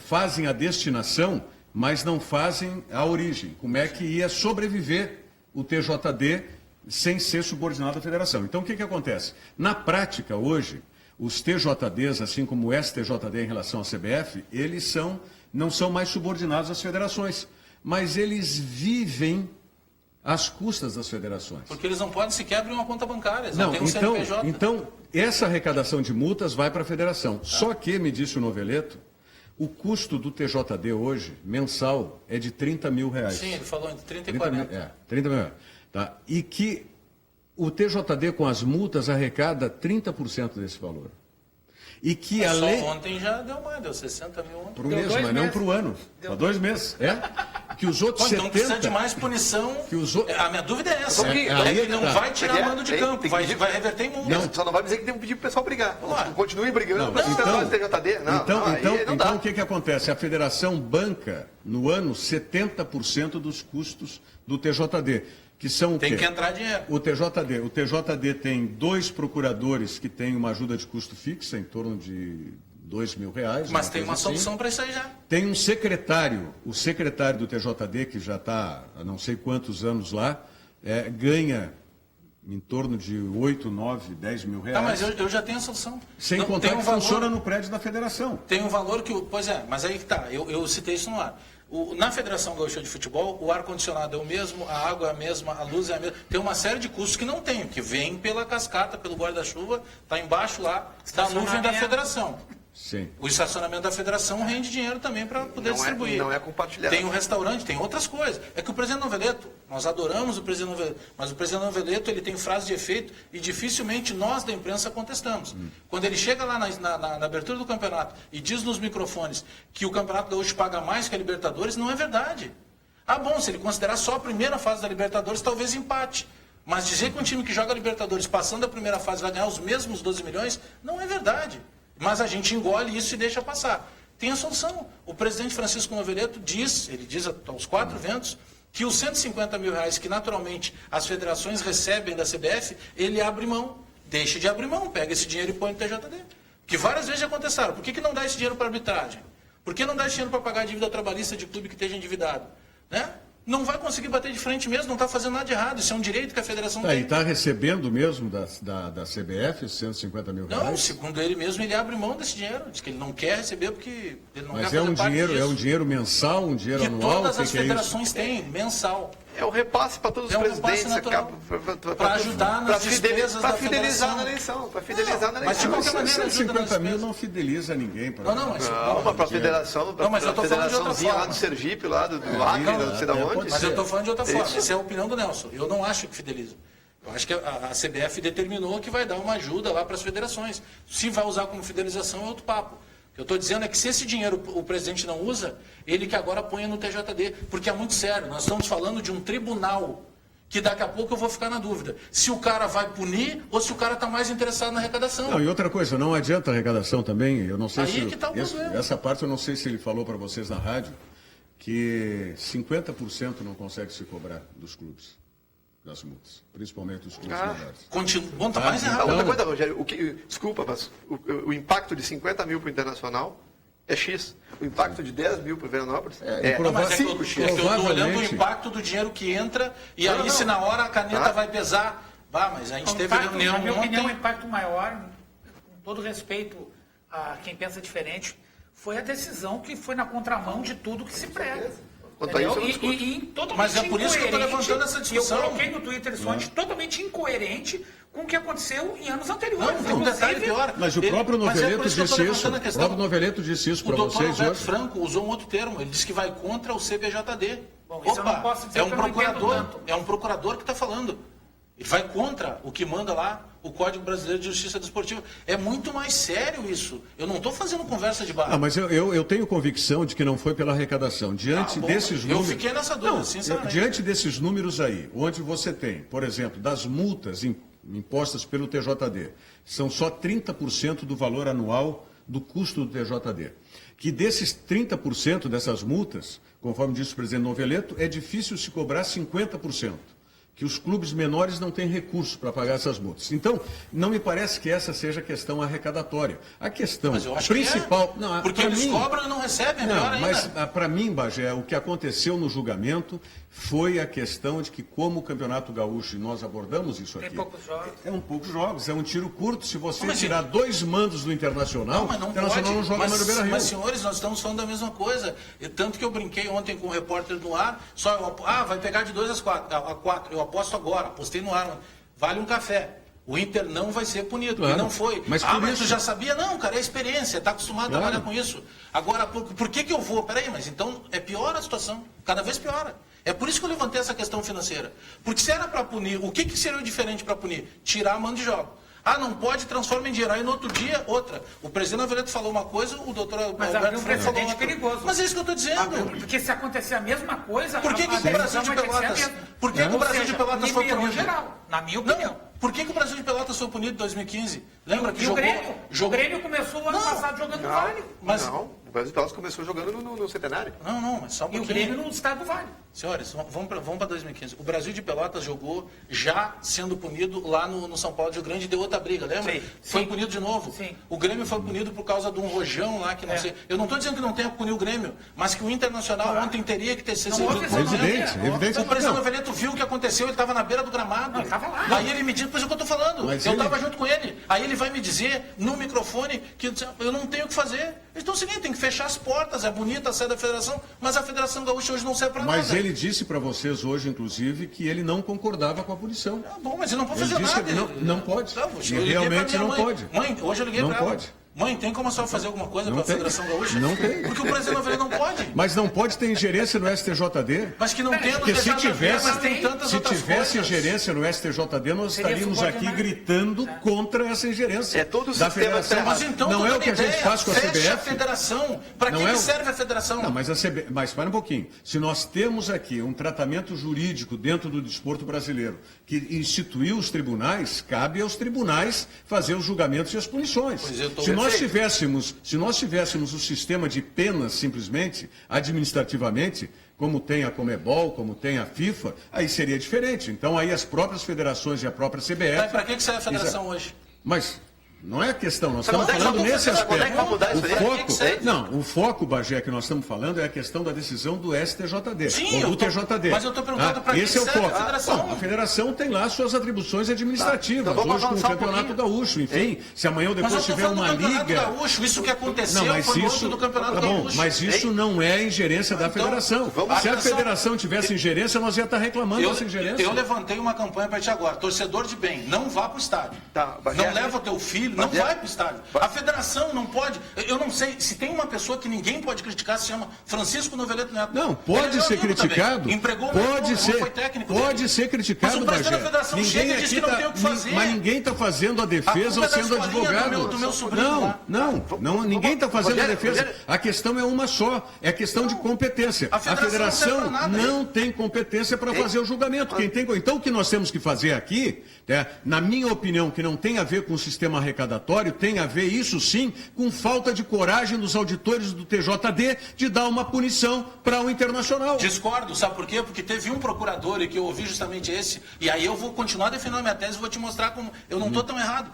Speaker 1: fazem a destinação, mas não fazem a origem. Como é que ia sobreviver o TJD sem ser subordinado à federação? Então, o que acontece? Na prática, hoje, os TJDs, assim como o STJD em relação à CBF, eles não são mais subordinados às federações. Mas eles vivem às custas das federações.
Speaker 6: Porque eles não podem sequer abrir uma conta bancária, eles
Speaker 1: não
Speaker 6: têm um CNPJ.
Speaker 1: Então, essa arrecadação de multas vai para a federação. Tá. Só que, me disse o Noveleto, o custo do TJD hoje, mensal, é de 30 mil reais.
Speaker 6: Sim, ele falou entre 30 e 40.
Speaker 1: 30 mil reais. Tá? E que o TJD com as multas arrecada 30% desse valor. E que a lei...
Speaker 6: Ontem já deu mais, deu 60 mil ontem.
Speaker 1: Para o mês, mas não para o ano. Para 2 meses. Que os outros
Speaker 6: então
Speaker 1: 70...
Speaker 6: precisa de mais punição. A minha dúvida é essa. Ele não vai tirar o mando de campo, vai reverter em multa.
Speaker 2: Só não vai dizer que tem que pedir para o pessoal brigar. Continue brigando para
Speaker 1: então,
Speaker 2: o TJD.
Speaker 1: Então o que acontece? A federação banca, no ano, 70% dos custos do TJD. Que são
Speaker 6: tem que entrar dinheiro.
Speaker 1: O TJD tem 2 procuradores que têm uma ajuda de custo fixa, em torno de 2 mil reais.
Speaker 6: Mas tem uma solução para isso aí já.
Speaker 1: Tem um secretário, o secretário do TJD, que já está há não sei quantos anos lá, ganha em torno de 8, 9, 10 mil reais.
Speaker 6: Tá, mas eu já tenho a solução.
Speaker 1: Sem contar que funciona no prédio da federação.
Speaker 6: Tem um valor que... Pois é, mas aí que tá, eu citei isso no ar. Na Federação Gaúcha de Futebol, o ar-condicionado é o mesmo, a água é a mesma, a luz é a mesma. Tem uma série de custos que não tem, que vem pela cascata, pelo guarda-chuva, está embaixo lá, da nuvem da Federação.
Speaker 1: Sim.
Speaker 6: O estacionamento da Federação rende dinheiro também para poder distribuir.
Speaker 2: Não é compartilhado.
Speaker 6: Tem um restaurante, tem outras coisas. É que o presidente Noveleto, nós adoramos o presidente Noveleto, mas o presidente Noveleto ele tem frase de efeito e dificilmente nós da imprensa contestamos. Quando ele chega lá na abertura do campeonato e diz nos microfones que o Campeonato Gaúcho paga mais que a Libertadores, não é verdade. Ah, bom, se ele considerar só a primeira fase da Libertadores, talvez empate. Mas dizer que um time que joga a Libertadores passando a primeira fase vai ganhar os mesmos 12 milhões, não é verdade. Mas a gente engole isso e deixa passar. Tem a solução. O presidente Francisco Noveleto ele diz aos 4 ventos, que os 150 mil reais que naturalmente as federações recebem da CBF, ele abre mão. Deixa de abrir mão, pega esse dinheiro e põe no TJD. Que várias vezes já aconteceram. Por que não dá esse dinheiro para arbitragem? Por que não dá esse dinheiro para pagar a dívida trabalhista de clube que esteja endividado? Né? Não vai conseguir bater de frente mesmo, não está fazendo nada de errado. Isso é um direito que a federação tem.
Speaker 1: E está recebendo mesmo da CBF os 150 mil reais?
Speaker 6: Não, segundo ele mesmo, ele abre mão desse dinheiro. Diz que ele não quer receber porque ele não quer
Speaker 1: fazer
Speaker 6: fazer parte disso.
Speaker 1: É um dinheiro mensal, um dinheiro anual?
Speaker 6: Que todas as federações têm, mensal.
Speaker 2: É o repasse para todos os presidentes.
Speaker 6: Para ajudar nas despesas da
Speaker 2: fidelizar na eleição. Para fidelizar na eleição.
Speaker 6: Mas de qualquer maneira,
Speaker 1: 150 mil não fideliza ninguém.
Speaker 2: Não, para a federação.
Speaker 6: Não, mas eu estou falando de outra forma.
Speaker 2: Lá do Sergipe, lá do Acre, não sei de onde.
Speaker 6: Mas eu estou falando de outra forma. Essa é a opinião do Nelson. Eu não acho que fideliza. Eu acho que a CBF determinou que vai dar uma ajuda lá para as federações. Se vai usar como fidelização é outro papo. O que eu estou dizendo é que se esse dinheiro o presidente não usa, ele que agora ponha no TJD. Porque é muito sério. Nós estamos falando de um tribunal que daqui a pouco eu vou ficar na dúvida. Se o cara vai punir ou se o cara está mais interessado na arrecadação.
Speaker 1: Não, e outra coisa, não adianta a arrecadação também. Eu não sei
Speaker 6: Aí que tá o problema.
Speaker 1: Essa parte eu não sei se ele falou para vocês na rádio, que 50% não consegue se cobrar dos clubes. Das multas, principalmente dos clubes menores.
Speaker 6: Bom, tá mais errado.
Speaker 2: Outra coisa, Rogério, desculpa, mas o impacto de 50 mil para o Internacional é X. O impacto de 10 mil para o Veranópolis
Speaker 6: mas é que eu estou olhando o impacto do dinheiro que entra e aí se na hora a caneta vai pesar Mas a gente teve reunião
Speaker 3: na minha opinião, o
Speaker 6: ontem.
Speaker 3: impacto maior, com todo respeito a quem pensa diferente, foi a decisão que foi na contramão de tudo que se prega.
Speaker 2: Quanto a isso, eu não
Speaker 3: Entendeu? E totalmente
Speaker 6: Mas é por isso que eu tô
Speaker 3: incoerente,
Speaker 6: levantando essa discussão.
Speaker 3: Eu coloquei no Twitter isso ontem, totalmente incoerente com o que aconteceu em anos anteriores.
Speaker 6: Não, um detalhe
Speaker 3: Inclusive,
Speaker 6: pior.
Speaker 1: Mas o próprio Noveleto disse isso.
Speaker 6: O
Speaker 1: O próprio Noveleto disse isso para
Speaker 6: O doutor
Speaker 1: vocês
Speaker 6: Alberto
Speaker 1: hoje.
Speaker 6: Franco usou um outro termo. Ele disse que vai contra o CBJD.
Speaker 3: Bom, isso eu não posso dizer
Speaker 6: é um
Speaker 3: porque eu não entendo
Speaker 6: procurador.
Speaker 3: tanto.
Speaker 6: É um procurador que está falando. Ele vai contra o que manda lá o Código Brasileiro de Justiça Desportiva. É muito mais sério isso. Eu não estou fazendo conversa de bar.
Speaker 1: Mas eu tenho convicção de que não foi pela arrecadação. Diante desses números.
Speaker 6: Eu fiquei nessa dúvida, sinceramente.
Speaker 1: Diante desses números aí, onde você tem, por exemplo, das multas impostas pelo TJD, são só 30% do valor anual do custo do TJD. Que desses 30% dessas multas, conforme disse o presidente Noveleto, é difícil se cobrar 50%. Que os clubes menores não têm recurso para pagar essas multas. Então, não me parece que essa seja a questão arrecadatória. A questão
Speaker 6: Mas eu acho
Speaker 1: principal...
Speaker 6: que é.
Speaker 1: Não,
Speaker 6: porque
Speaker 1: pra
Speaker 6: eles
Speaker 1: mim,
Speaker 6: cobram e não recebem, é pior
Speaker 1: não,
Speaker 6: ainda.
Speaker 1: mas para mim, Bagé, o que aconteceu no julgamento foi a questão de que, como o Campeonato Gaúcho, e nós abordamos isso aqui...
Speaker 3: Tem poucos jogos.
Speaker 1: É um poucos jogos, é um tiro curto. Se você
Speaker 6: Mas,
Speaker 1: tirar 2 mandos do Internacional,
Speaker 6: mas não
Speaker 1: o Internacional
Speaker 6: pode.
Speaker 1: não joga mais no Beira-Rio.
Speaker 6: Mas, senhores, nós estamos falando da mesma coisa. Tanto que eu brinquei ontem com o repórter no ar, vai pegar de 2 a 4. Eu aposto agora, apostei no ar. Vale um café. O Inter não vai ser punido.
Speaker 1: Claro.
Speaker 6: E não foi.
Speaker 1: Mas
Speaker 6: mas
Speaker 1: isso...
Speaker 6: tu já sabia? Não, cara, é experiência. Está acostumado a trabalhar com isso. Agora, por que eu vou? Peraí, mas então é pior a situação. Cada vez piora. É por isso que eu levantei essa questão financeira. Porque se era para punir, o que seria diferente para punir? Tirar a mão de jogo. Não pode, transforma em dinheiro. Aí no outro dia, outra. O presidente Noveleto falou uma coisa, o doutor
Speaker 3: Mas
Speaker 6: Alberto
Speaker 3: um
Speaker 6: Franco falou
Speaker 3: precedente
Speaker 6: outra.
Speaker 3: perigoso.
Speaker 6: Mas é isso que eu estou dizendo.
Speaker 3: Porque se acontecer a mesma coisa...
Speaker 6: Por que o Brasil de Pelotas... Por que o Brasil de Pelotas foi punido?
Speaker 3: Geral, na minha opinião.
Speaker 6: Não. Por que o Brasil de Pelotas foi punido em 2015? Lembra que
Speaker 3: E
Speaker 6: jogou...
Speaker 3: o Grêmio começou o ano passado jogando no Vale.
Speaker 6: Mas...
Speaker 2: Não, o Brasil de Pelotas começou jogando no Centenário.
Speaker 6: Não, mas só um
Speaker 3: E o
Speaker 6: pouquinho.
Speaker 3: Grêmio no estado do Vale.
Speaker 6: Senhores, vamos para 2015. O Brasil de Pelotas jogou já sendo punido lá no São Paulo de Rio Grande e deu outra briga, lembra?
Speaker 3: Sim.
Speaker 6: Foi
Speaker 3: Sim.
Speaker 6: punido de novo.
Speaker 3: Sim.
Speaker 6: O Grêmio foi punido por causa de um rojão lá que não sei. Eu não estou dizendo que não tenha que punir o Grêmio, mas que o Internacional ontem teria que ter sido
Speaker 3: houve essa
Speaker 1: Evidente, evidente.
Speaker 6: O presidente
Speaker 1: Não.
Speaker 6: Noveleto viu o que aconteceu, ele estava na beira do gramado.
Speaker 3: Não, ele tava lá.
Speaker 6: Aí ele me disse, pois é o que eu estou falando.
Speaker 1: Mas
Speaker 6: Eu
Speaker 1: ele-
Speaker 6: estava junto com ele. Aí ele vai me dizer no microfone que eu não tenho o que fazer. Então é o seguinte, tem que fechar as portas. É bonita a sede da federação, mas a Federação Gaúcha hoje não serve para nada.
Speaker 1: Mas ele disse para vocês hoje, inclusive, que ele não concordava com a punição.
Speaker 6: Bom, mas ele não pode
Speaker 1: Ele
Speaker 6: fazer
Speaker 1: disse
Speaker 6: nada.
Speaker 1: que não pode.
Speaker 6: Eu
Speaker 1: E
Speaker 6: liguei
Speaker 1: realmente
Speaker 6: pra minha
Speaker 1: não
Speaker 6: mãe.
Speaker 1: pode.
Speaker 6: Mãe, hoje eu liguei
Speaker 1: Não
Speaker 6: pra ela.
Speaker 1: pode.
Speaker 6: Mãe, tem como a senhora fazer alguma coisa
Speaker 1: Não
Speaker 6: para a
Speaker 1: tem.
Speaker 6: Federação Gaúcha?
Speaker 1: Não tem.
Speaker 6: Porque o presidente Noveleto não pode.
Speaker 1: Mas não pode ter ingerência no STJD.
Speaker 6: Mas que não tem,
Speaker 1: Porque se tivesse,
Speaker 6: mas tem tantas
Speaker 1: se
Speaker 6: outras
Speaker 1: tivesse
Speaker 6: coisas.
Speaker 1: ingerência no STJD, nós
Speaker 3: Seria
Speaker 1: estaríamos aqui
Speaker 3: subordinado.
Speaker 1: gritando contra essa ingerência.
Speaker 2: É todo o
Speaker 1: da
Speaker 2: sistema
Speaker 1: federação.
Speaker 2: tá errado.
Speaker 6: Mas então,
Speaker 1: não
Speaker 6: tô
Speaker 1: é o
Speaker 6: dando
Speaker 1: que a gente
Speaker 6: ideia,
Speaker 1: faz com a
Speaker 6: fecha
Speaker 1: CBF.
Speaker 6: a federação. Para que,
Speaker 1: Não é o-
Speaker 6: serve a federação?
Speaker 1: Não, mas espera um pouquinho. Se nós temos aqui um tratamento jurídico dentro do desporto brasileiro que instituiu os tribunais, cabe aos tribunais fazer os julgamentos e as punições.
Speaker 6: Pois eu tô
Speaker 1: Se nós
Speaker 6: perfeito.
Speaker 1: tivéssemos o sistema de penas simplesmente, administrativamente, como tem a Comebol, como tem a FIFA, aí seria diferente. Então aí as próprias federações e a própria CBF...
Speaker 6: Para que serve a federação hoje?
Speaker 1: Mas não é a questão, nós
Speaker 2: Mas
Speaker 1: estamos
Speaker 2: quando é que
Speaker 1: falando
Speaker 2: vai
Speaker 1: nesse
Speaker 2: mudar? Quando é que vai
Speaker 1: aspecto.
Speaker 2: mudar isso aí?
Speaker 1: O foco, Bagé, que nós estamos falando é a questão da decisão do STJD,
Speaker 6: Sim,
Speaker 1: ou do TJD.
Speaker 6: mas eu tô perguntando pra
Speaker 1: esse
Speaker 6: que
Speaker 1: é o
Speaker 6: serve
Speaker 1: foco.
Speaker 6: a federação?
Speaker 1: Bom, a federação tem lá suas atribuições administrativas,
Speaker 2: Então vamos
Speaker 1: hoje com o
Speaker 2: avançar um
Speaker 1: Campeonato
Speaker 2: pouquinho.
Speaker 1: Gaúcho, enfim, se amanhã ou
Speaker 6: Mas
Speaker 1: depois
Speaker 6: eu tô
Speaker 1: tiver
Speaker 6: falando
Speaker 1: uma
Speaker 6: do Campeonato
Speaker 1: liga...
Speaker 6: Gaúcho. Isso que aconteceu
Speaker 1: Não, mas
Speaker 6: foi no
Speaker 1: isso,
Speaker 6: âmbito do Campeonato
Speaker 1: tá bom,
Speaker 6: Gaúcho.
Speaker 1: mas isso não é ingerência da
Speaker 6: Então,
Speaker 1: federação.
Speaker 6: vamos-
Speaker 1: Se a
Speaker 6: atenção.
Speaker 1: federação tivesse ingerência, nós ia estar reclamando dessa ingerência.
Speaker 6: Eu levantei uma campanha para ti agora. Torcedor de bem, não vá para o estádio.
Speaker 2: Tá, Bagé.
Speaker 6: Não leva o teu filho, não
Speaker 2: Bagé.
Speaker 6: vai para o estádio. A federação não pode. Eu não sei, se tem uma pessoa que ninguém pode criticar, se chama Francisco Noveleto Neto.
Speaker 1: Não,
Speaker 6: Ele
Speaker 1: pode
Speaker 6: é
Speaker 1: ser
Speaker 6: meu amigo
Speaker 1: criticado.
Speaker 6: também. Empregou o
Speaker 1: Pode
Speaker 6: meu
Speaker 1: ser,
Speaker 6: irmão, foi técnico
Speaker 1: pode
Speaker 6: dele.
Speaker 1: ser criticado,
Speaker 6: Mas o presidente
Speaker 1: Bagé.
Speaker 6: da federação chega e diz que não tem o que fazer.
Speaker 1: Mas ninguém está fazendo a defesa
Speaker 6: A culpa
Speaker 1: ou
Speaker 6: é da
Speaker 1: sendo
Speaker 6: escolinha
Speaker 1: advogado.
Speaker 6: do meu sobrinho lá.
Speaker 1: Não, ninguém está fazendo a
Speaker 2: Rogério,
Speaker 1: defesa.
Speaker 2: Rogério.
Speaker 1: A questão é uma só, é a questão de competência.
Speaker 6: a
Speaker 1: A
Speaker 6: federação
Speaker 1: federação
Speaker 6: não serve pra nada,
Speaker 1: não tem competência para fazer o julgamento. Então o que nós temos que fazer aqui, na minha opinião, que não tem a ver com o sistema arrecadatório, tem a ver, isso sim, com falta de coragem dos auditores do TJD de dar uma punição para o Internacional.
Speaker 6: Discordo, sabe por quê? Porque teve um procurador, e que eu ouvi justamente esse, e aí eu vou continuar defendendo a minha tese e vou te mostrar como eu não estou tão errado.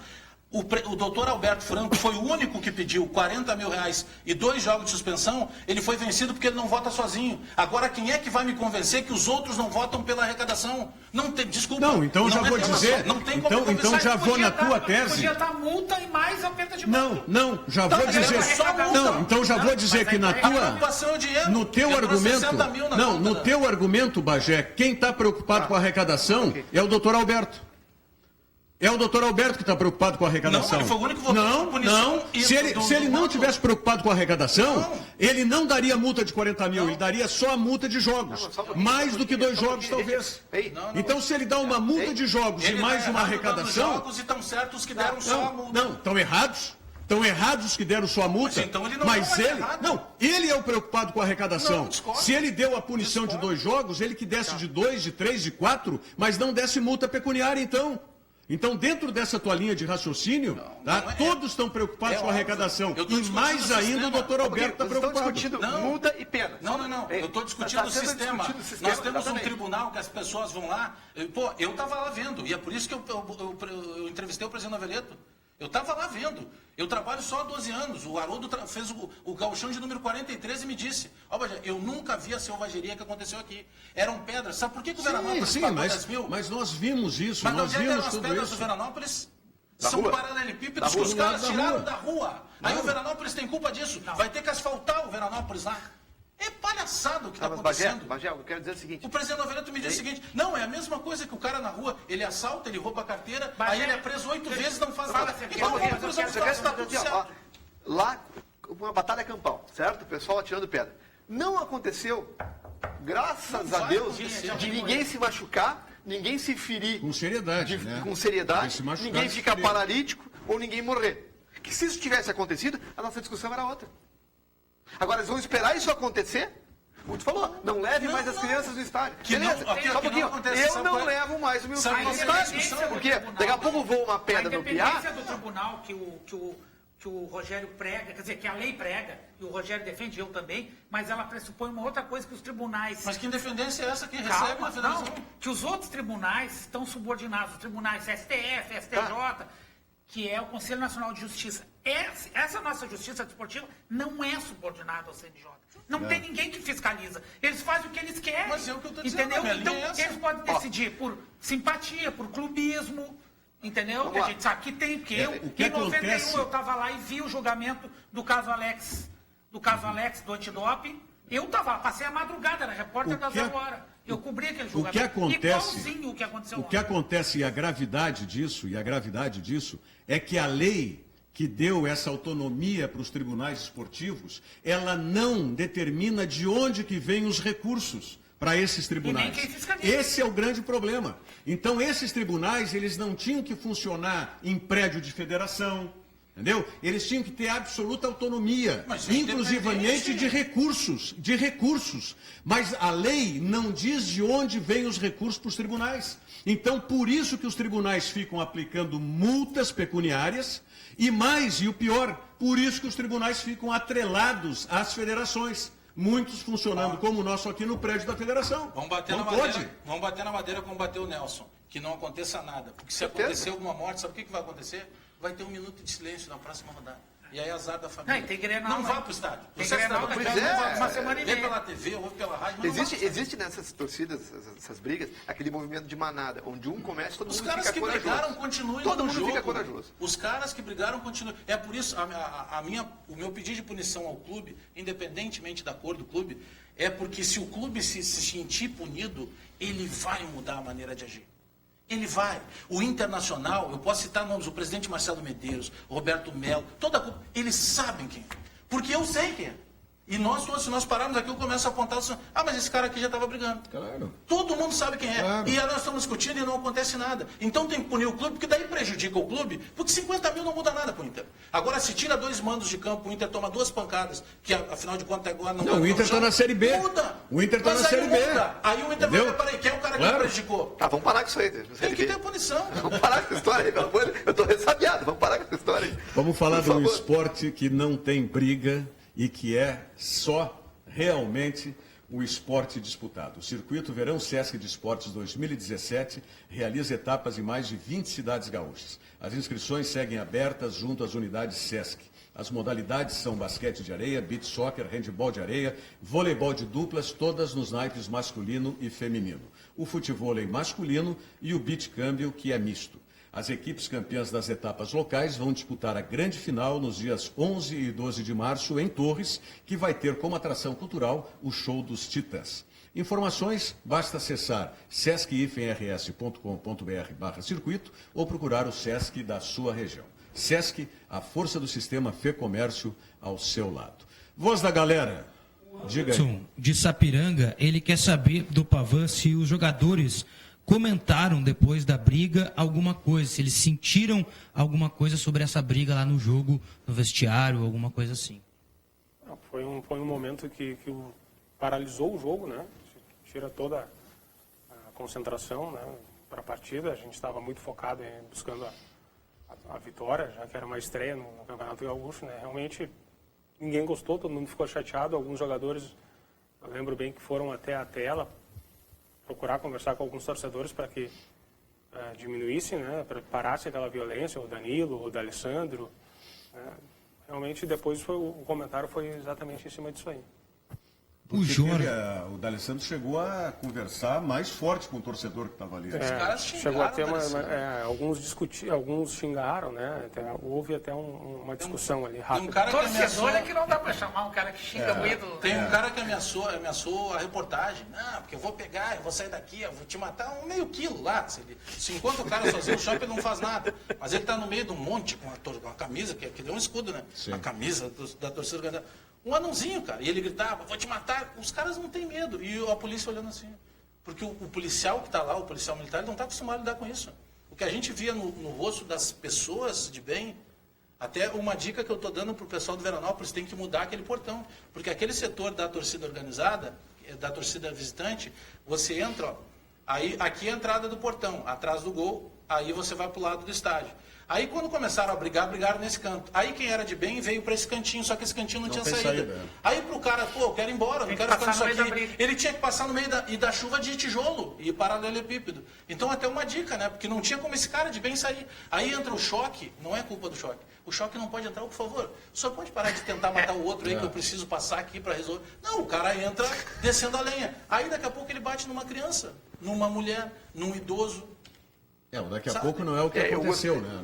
Speaker 6: o doutor Alberto Franco foi o único que pediu R$40 mil e 2 jogos de suspensão, ele foi vencido porque ele não vota sozinho. Agora, quem é que vai me convencer que os outros não votam pela arrecadação? Não tem, desculpa.
Speaker 1: Não, então já vou dizer.
Speaker 6: Não tem como
Speaker 1: então já vou na tua tese.
Speaker 3: Podia dar multa e mais a perda de multa.
Speaker 1: Não, já vou dizer. Não, então já vou dizer que na tua. No teu argumento. Não, no teu argumento, Bagé, quem está preocupado com a arrecadação é o doutor Alberto. É o doutor Alberto que está preocupado com a arrecadação.
Speaker 6: Não, ele foi o único que votou por punição.
Speaker 1: Se ele não tivesse preocupado com a arrecadação, ele não daria multa de 40 mil, ele daria só a multa de jogos. Mais do que 2 jogos, talvez. Então, se ele dá uma multa de jogos e mais uma arrecadação...
Speaker 6: jogos e estão certos que deram só a multa.
Speaker 1: Não, estão errados. Estão errados os que deram sua multa.
Speaker 6: Mas então ele não
Speaker 1: mas
Speaker 6: é
Speaker 1: ele, não, ele é o preocupado com a arrecadação.
Speaker 6: Não,
Speaker 1: se ele deu a punição de 2 jogos, ele que desse de 2, de 3, de 4, mas não desse multa pecuniária, então. Então, dentro dessa tua linha de raciocínio, todos estão preocupados com a arrecadação. E mais ainda o doutor Alberto está preocupado.
Speaker 2: Discutindo multa e pena.
Speaker 6: Não. Eu estou discutindo o sistema. Nós temos um tribunal que as pessoas vão lá. Pô, eu estava lá vendo. E é por isso que eu entrevistei o presidente Noveleto. Eu estava lá vendo. Eu trabalho só há 12 anos. O Haroldo fez o gauchão de número 43 e me disse: Bagé, eu nunca vi a selvageria que aconteceu aqui. Eram pedras. Sabe por que o Veranópolis pagou 10 mil?
Speaker 1: Mas nós vimos isso.
Speaker 6: Mas
Speaker 1: nós
Speaker 6: onde
Speaker 1: vimos
Speaker 6: eram as pedras
Speaker 1: isso.
Speaker 6: do Veranópolis? São paralelepípedos que os caras tiraram da rua. Aí o Veranópolis tem culpa disso. Vai ter que asfaltar o Veranópolis lá. É palhaçado o que está acontecendo.
Speaker 2: Bagé, eu quero dizer o seguinte.
Speaker 6: O presidente Noveleto me disse o seguinte: não, é a mesma coisa que o cara na rua, ele assalta, ele rouba a carteira, aí ele é preso 8 vezes e não faz nada. Então vamos cruzar os braços, tá tudo certo.
Speaker 2: Lá, uma batalha campal, certo? O pessoal atirando pedra. Não aconteceu, graças a Deus, de ninguém se machucar, ninguém se ferir.
Speaker 1: Com seriedade, né?
Speaker 2: Com seriedade, ninguém ficar paralítico ou ninguém morrer. Que se isso tivesse acontecido, a nossa discussão era outra. Agora, eles vão esperar isso acontecer? Como tu falou, não leve mais as crianças no estádio. Beleza, só um pouquinho. Eu não levo mais o meu filho no estádio. Porque daqui a pouco voa uma pedra no piá.
Speaker 3: A independência do tribunal que o Rogério prega, quer dizer, que a lei prega, e o Rogério defende, eu também, mas ela pressupõe uma outra coisa que os tribunais...
Speaker 6: Mas que independência é essa que recebe a federação?
Speaker 3: Não, que os outros tribunais estão subordinados, os tribunais STF, STJ... que é o Conselho Nacional de Justiça. Essa nossa justiça desportiva não é subordinada ao CNJ. Não tem ninguém que fiscaliza. Eles fazem o que eles querem.
Speaker 6: Mas é o que eu estou dizendo.
Speaker 3: Entendeu? Então, eles podem decidir por simpatia, por clubismo. Entendeu? Que a gente sabe que tem. Porque em 91 eu estava lá e vi o julgamento do caso Alex, do antidoping. Eu estava lá, passei a madrugada, era repórter da 0 Hora. Eu cobri aquele julgamento. Igualzinho o que aconteceu ontem.
Speaker 1: O que acontece e a gravidade disso é que a lei que deu essa autonomia para os tribunais esportivos, ela não determina de onde que vêm os recursos para esses tribunais.
Speaker 3: E nem quem fiscaliza.
Speaker 1: Esse é o grande problema. Então, esses tribunais, eles não tinham que funcionar em prédio de federação, entendeu? Eles tinham que ter absoluta autonomia, inclusivamente de recursos. Mas a lei não diz de onde vêm os recursos para os tribunais. Então, por isso que os tribunais ficam aplicando multas pecuniárias e o pior, por isso que os tribunais ficam atrelados às federações. Muitos funcionando como o nosso aqui no prédio da federação.
Speaker 6: Vamos bater na madeira como bateu o Nelson. Que não aconteça nada. Porque se acontecer alguma morte, sabe o que vai acontecer? Vai ter 1 minuto de silêncio na próxima rodada. E aí azar da família. Não vá para o estádio.
Speaker 3: Tem Grenal daqui a uma semana e meia.
Speaker 6: Vê pela TV, ouve pela rádio.
Speaker 2: Existe nessas torcidas, essas brigas, aquele movimento de manada, onde um começa, todo mundo fica corajoso.
Speaker 6: Os caras que brigaram continuem
Speaker 2: todo
Speaker 6: no
Speaker 2: mundo
Speaker 6: jogo.
Speaker 2: Fica corajoso.
Speaker 6: Os caras que brigaram continuem. É por isso, o meu pedido de punição ao clube, independentemente da cor do clube, é porque se o clube se sentir punido, ele vai mudar a maneira de agir. Ele vai. O Internacional, eu posso citar nomes, o presidente Marcelo Medeiros, Roberto Melo, toda a culpa, eles sabem quem é. Porque eu sei quem é. E se nós pararmos aqui, eu começo a apontar, mas esse cara aqui já estava brigando.
Speaker 1: Claro.
Speaker 6: Todo mundo sabe quem é.
Speaker 1: Claro.
Speaker 6: E aí nós estamos discutindo e não acontece nada. Então tem que punir o clube, porque daí prejudica o clube, porque 50 mil não muda nada para o Inter. Agora, se tira 2 mandos de campo, o Inter toma 2 pancadas, que afinal de contas agora não...
Speaker 1: o Inter está na Série B.
Speaker 6: Muda.
Speaker 1: O Inter está na Série B.
Speaker 6: Aí o Inter vai, peraí, quem é o cara que prejudicou?
Speaker 2: Tá, vamos parar com isso aí.
Speaker 6: Tem que ter punição.
Speaker 2: Vamos parar com essa história aí, pelo amor de Deus. Eu estou ressabiado, vamos parar com essa história aí.
Speaker 1: Vamos falar de um esporte que não tem briga e que é só realmente o esporte disputado. O Circuito Verão Sesc de Esportes 2017 realiza etapas em mais de 20 cidades gaúchas. As inscrições seguem abertas junto às unidades Sesc. As modalidades são basquete de areia, beach soccer, handebol de areia, voleibol de duplas, todas nos naipes masculino e feminino. O futevôlei masculino e o beach câmbio, que é misto. As equipes campeãs das etapas locais vão disputar a grande final nos dias 11 e 12 de março em Torres, que vai ter como atração cultural o Show dos Titãs. Informações, basta acessar sesc-rs.com.br/circuito ou procurar o Sesc da sua região. Sesc, a força do sistema Fê Comércio ao seu lado. Voz da galera, diga aí.
Speaker 5: De Sapiranga, ele quer saber do Pavan se os jogadores comentaram depois da briga alguma coisa, se eles sentiram alguma coisa sobre essa briga lá no jogo, no vestiário, alguma coisa assim.
Speaker 4: Foi um momento que paralisou o jogo, né? Tira toda a concentração, né, para a partida. A gente estava muito focado em buscando a vitória, já que era uma estreia no Campeonato Gaúcho, né? Realmente ninguém gostou, todo mundo ficou chateado. Alguns jogadores, eu lembro bem que foram até a tela procurar conversar com alguns torcedores para que diminuísse, né, para que parasse aquela violência, o Danilo, o D'Alessandro. Né? Realmente depois o comentário foi exatamente em cima disso aí.
Speaker 1: O Jorge, o D'Alessandro chegou a conversar mais forte com o torcedor que estava ali.
Speaker 6: Os caras
Speaker 4: chegou a ter
Speaker 6: xingaram,
Speaker 4: alguns xingaram, né? Houve até uma discussão ali rápida.
Speaker 6: Um cara que
Speaker 3: Torcedor é que não dá para chamar um cara que xinga o ídolo.
Speaker 6: Tem um cara que ameaçou a reportagem. Não, porque eu vou pegar, eu vou sair daqui, eu vou te matar meio quilo lá. Se enquanto o cara sozinho no shopping, ele não faz nada. Mas ele está no meio de um monte com a camisa, que é um escudo, né? Sim. A camisa da torcida organizada. Um anãozinho, cara. E ele gritava, vou te matar. Os caras não têm medo. E a polícia olhando assim. Porque o policial que está lá, o policial militar, ele não está acostumado a lidar com isso. O que a gente via no rosto das pessoas de bem, até uma dica que eu estou dando para o pessoal do Veranópolis, tem que mudar aquele portão. Porque aquele setor da torcida organizada, da torcida visitante, você entra, ó, aí, aqui é a entrada do portão, atrás do gol, aí você vai para o lado do estádio. Aí quando começaram a brigar, brigaram nesse canto. Aí quem era de bem veio para esse cantinho, só que esse cantinho não tinha saída. Aí pro cara, eu quero ir embora, não quero ficar nisso aqui. Ele tinha que passar no meio da chuva de tijolo e paralelepípedo. Então até uma dica, né? Porque não tinha como esse cara de bem sair. Aí entra o choque, não é culpa do choque. O choque não pode entrar, por favor. O senhor pode parar de tentar matar o outro aí que eu preciso passar aqui para resolver. Não, o cara entra descendo a lenha. Aí daqui a pouco ele bate numa criança, numa mulher, num idoso.
Speaker 1: Daqui a pouco não é o que aconteceu, né?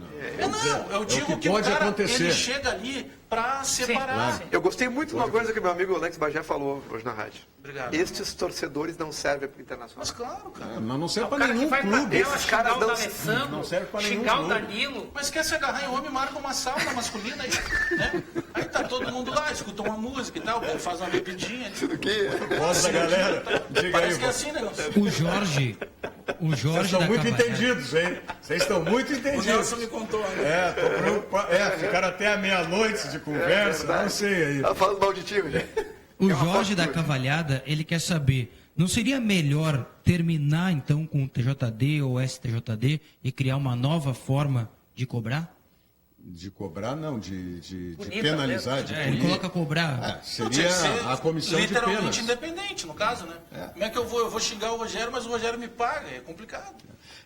Speaker 6: Eu digo que
Speaker 1: pode
Speaker 6: o cara,
Speaker 1: acontecer.
Speaker 6: ele chega ali para separar.
Speaker 2: Sim. Eu gostei muito de uma coisa que meu amigo Alex Bagé falou hoje na rádio.
Speaker 6: Obrigado.
Speaker 2: Estes torcedores não servem para o Internacional.
Speaker 6: Mas claro, cara.
Speaker 1: Não serve para nenhum clube.
Speaker 2: Esses caras
Speaker 1: não serve para nenhum
Speaker 3: xingar o
Speaker 1: clube.
Speaker 3: Danilo.
Speaker 6: Mas quer se agarrar em homem, marca uma sauna masculina aí, né? Aí tá todo mundo lá, escuta uma música e tal, faz uma bebidinha.
Speaker 1: Voz da galera. Diga
Speaker 6: Parece
Speaker 1: aí,
Speaker 6: que é assim, negócio.
Speaker 5: O Jorge
Speaker 1: Vocês estão muito entendidos, hein? Vocês estão muito
Speaker 6: O
Speaker 1: entendidos.
Speaker 6: Nelson me contou, né?
Speaker 1: Tô preocupado. Ficaram até a meia-noite de conversa, não sei aí.
Speaker 2: Ela fala auditivo, gente.
Speaker 5: O Jorge da Cavalhada, ele quer saber, não seria melhor terminar então com o TJD ou STJD e criar uma nova forma de cobrar?
Speaker 1: De cobrar, não, de
Speaker 3: Bonita,
Speaker 1: penalizar.
Speaker 3: mesmo.
Speaker 5: Ele coloca cobrar.
Speaker 1: Seria a comissão de penas.
Speaker 6: Literalmente independente, no caso, né? Como é que eu vou xingar o Rogério, mas o Rogério me paga? É complicado.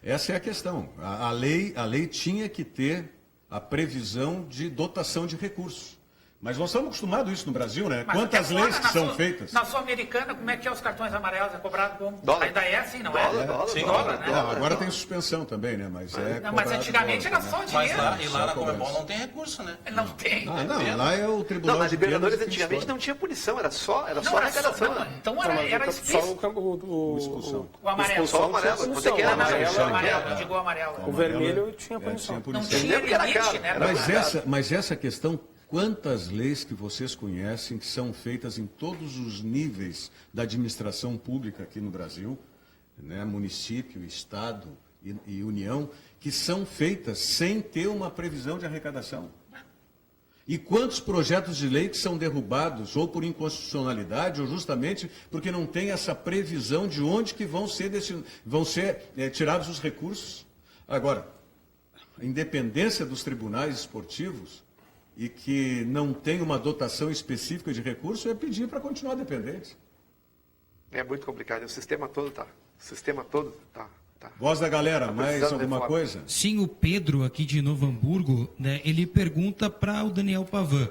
Speaker 1: Essa é a questão. A lei tinha que ter a previsão de dotação de recursos. Mas nós estamos acostumados a isso no Brasil, né?
Speaker 3: Mas
Speaker 1: Quantas
Speaker 3: até fora,
Speaker 1: leis que são feitas?
Speaker 3: Na Sul-Americana, como é que é os cartões amarelos? É cobrado como?
Speaker 2: Dólar.
Speaker 3: Ainda é assim, não
Speaker 2: Dólar,
Speaker 3: né?
Speaker 1: Não, agora tem suspensão também, né? Mas
Speaker 3: Não, mas antigamente era só dinheiro.
Speaker 6: Mas lá na Comebol não tem recurso, né?
Speaker 3: Não tem.
Speaker 1: Não, lá é o Tribunal
Speaker 2: Não, na
Speaker 1: de
Speaker 2: Libertadores
Speaker 1: Penas que
Speaker 2: antigamente
Speaker 1: escolhe.
Speaker 2: não tinha punição, era só
Speaker 3: Não, era
Speaker 2: arrecadação.
Speaker 3: só, então era
Speaker 4: Só
Speaker 3: explícito.
Speaker 4: o
Speaker 3: amarelo.
Speaker 2: Só o amarelo. Quanto é que era
Speaker 3: O
Speaker 2: amarelo?
Speaker 3: amarelo, digo o amarelo.
Speaker 4: O vermelho tinha punição.
Speaker 3: Não
Speaker 1: punição.
Speaker 3: tinha
Speaker 2: Lembra que era
Speaker 3: limite,
Speaker 2: caro.
Speaker 3: né?
Speaker 1: Mas essa questão, quantas leis que vocês conhecem que são feitas em todos os níveis da administração pública aqui no Brasil, né, município, estado e União, que são feitas sem ter uma previsão de arrecadação? E quantos projetos de lei que são derrubados ou por inconstitucionalidade ou justamente porque não tem essa previsão de onde que vão ser tirados os recursos? Agora, a independência dos tribunais esportivos e que não tem uma dotação específica de recursos é pedir para continuar dependente.
Speaker 2: É muito complicado. O sistema todo tá.
Speaker 1: Voz da galera, mais
Speaker 2: precisando
Speaker 1: alguma
Speaker 2: reforma.
Speaker 1: coisa?
Speaker 5: Sim, o Pedro, aqui de Novo Hamburgo, né, ele pergunta para o Daniel Pavan,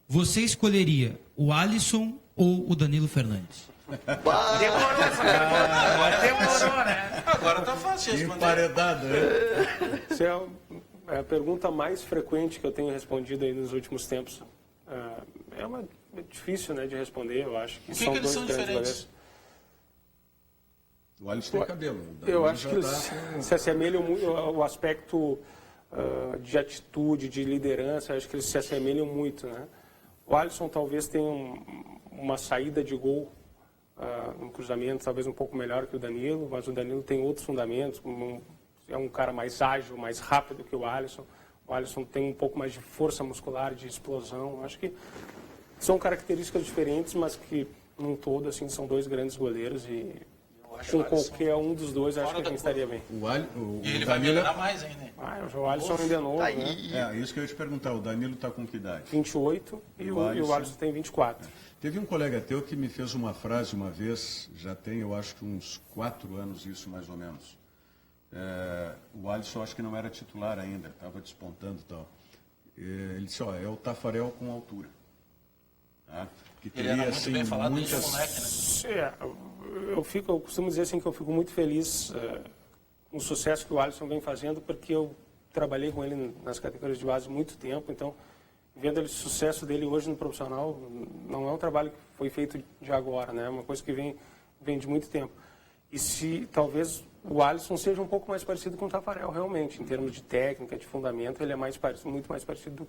Speaker 5: você escolheria o Alisson ou o Danilo Fernandes?
Speaker 3: Demorou essa pergunta. Demorou, né?
Speaker 6: Agora tá fácil de responder.
Speaker 1: Emparedado, né?
Speaker 4: Essa é a pergunta mais frequente que eu tenho respondido aí nos últimos tempos. É difícil, né, de responder, eu acho.
Speaker 6: O que eles
Speaker 4: dois
Speaker 6: são
Speaker 4: grandes
Speaker 6: diferentes?
Speaker 4: goleiros.
Speaker 1: O Alisson tem cabelo. o Danilo
Speaker 4: Eu acho
Speaker 1: já
Speaker 4: que eles se assemelham muito, o aspecto de atitude, de liderança, acho que eles se assemelham muito, né? O Alisson talvez tenha uma saída de gol, um cruzamento talvez um pouco melhor que o Danilo, mas o Danilo tem outros fundamentos, é um cara mais ágil, mais rápido que o Alisson. O Alisson tem um pouco mais de força muscular, de explosão. Acho que são características diferentes, mas que, num todo, assim, são dois grandes goleiros e com qualquer um dos dois, acho que a gente estaria bem.
Speaker 6: E ele vai melhorar mais ainda.
Speaker 4: O Alisson ainda é novo, né?
Speaker 1: Isso que eu ia te perguntar. O Danilo está com que idade?
Speaker 4: 28 e o Alisson tem 24.
Speaker 1: Teve um colega teu que me fez uma frase uma vez, já tem, eu acho que uns 4 anos isso, mais ou menos. O Alisson acho que não era titular ainda, estava despontando e tal. Ele disse, é o Tafarel com altura. Tá? Que
Speaker 6: Ele
Speaker 1: teria,
Speaker 6: era muito
Speaker 1: assim,
Speaker 6: bem falado
Speaker 1: muitas...
Speaker 6: desde moleque, né?
Speaker 4: Eu costumo dizer assim que eu fico muito feliz com o sucesso que o Alisson vem fazendo, porque eu trabalhei com ele nas categorias de base muito tempo, então vendo o sucesso dele hoje no profissional, não é um trabalho que foi feito de agora, né? É uma coisa que vem de muito tempo. E se talvez o Alisson seja um pouco mais parecido com o Tafarel, realmente, em termos de técnica, de fundamento, ele é muito mais parecido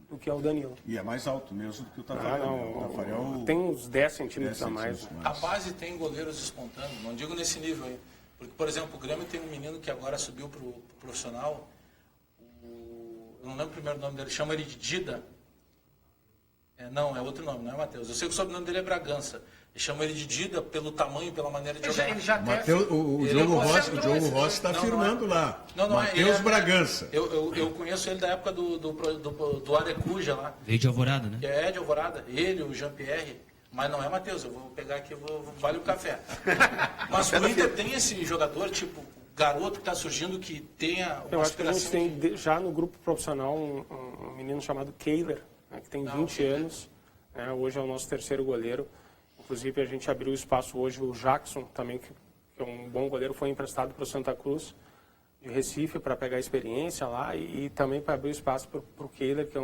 Speaker 4: do que é o Danilo.
Speaker 1: E é mais alto mesmo do que o Tafarel. O Tafarel
Speaker 4: tem uns 10 centímetros a mais.
Speaker 6: A base tem goleiros despontando, não digo nesse nível aí. Porque, por exemplo, o Grêmio tem um menino que agora subiu para o profissional, eu não lembro o primeiro nome dele, chama ele de Dida. Não, é outro nome, não é Matheus. Eu sei que o sobrenome dele é Bragança. Eles chamam ele de Dida pelo tamanho, pela maneira de jogar.
Speaker 3: Ele já
Speaker 1: Mateus, o Diogo Rossi está firmando lá. Matheus Bragança.
Speaker 6: Eu conheço ele da época do Arecuja lá.
Speaker 5: Veio de Alvorada, né?
Speaker 6: É, de Alvorada. Ele, o Jean-Pierre. Mas não é Matheus, eu vou pegar aqui, vale o café. Mas o Inter tem esse jogador, tipo, garoto que está surgindo, que tenha uma
Speaker 4: Eu acho que a gente
Speaker 6: aspiração
Speaker 4: tem já no grupo profissional um menino chamado Kehler, né, que tem 20 anos, né, hoje é o nosso terceiro goleiro. Inclusive a gente abriu espaço hoje, o Jackson também, que é um bom goleiro, foi emprestado para o Santa Cruz de Recife para pegar experiência lá e também para abrir espaço para o Kehler, que é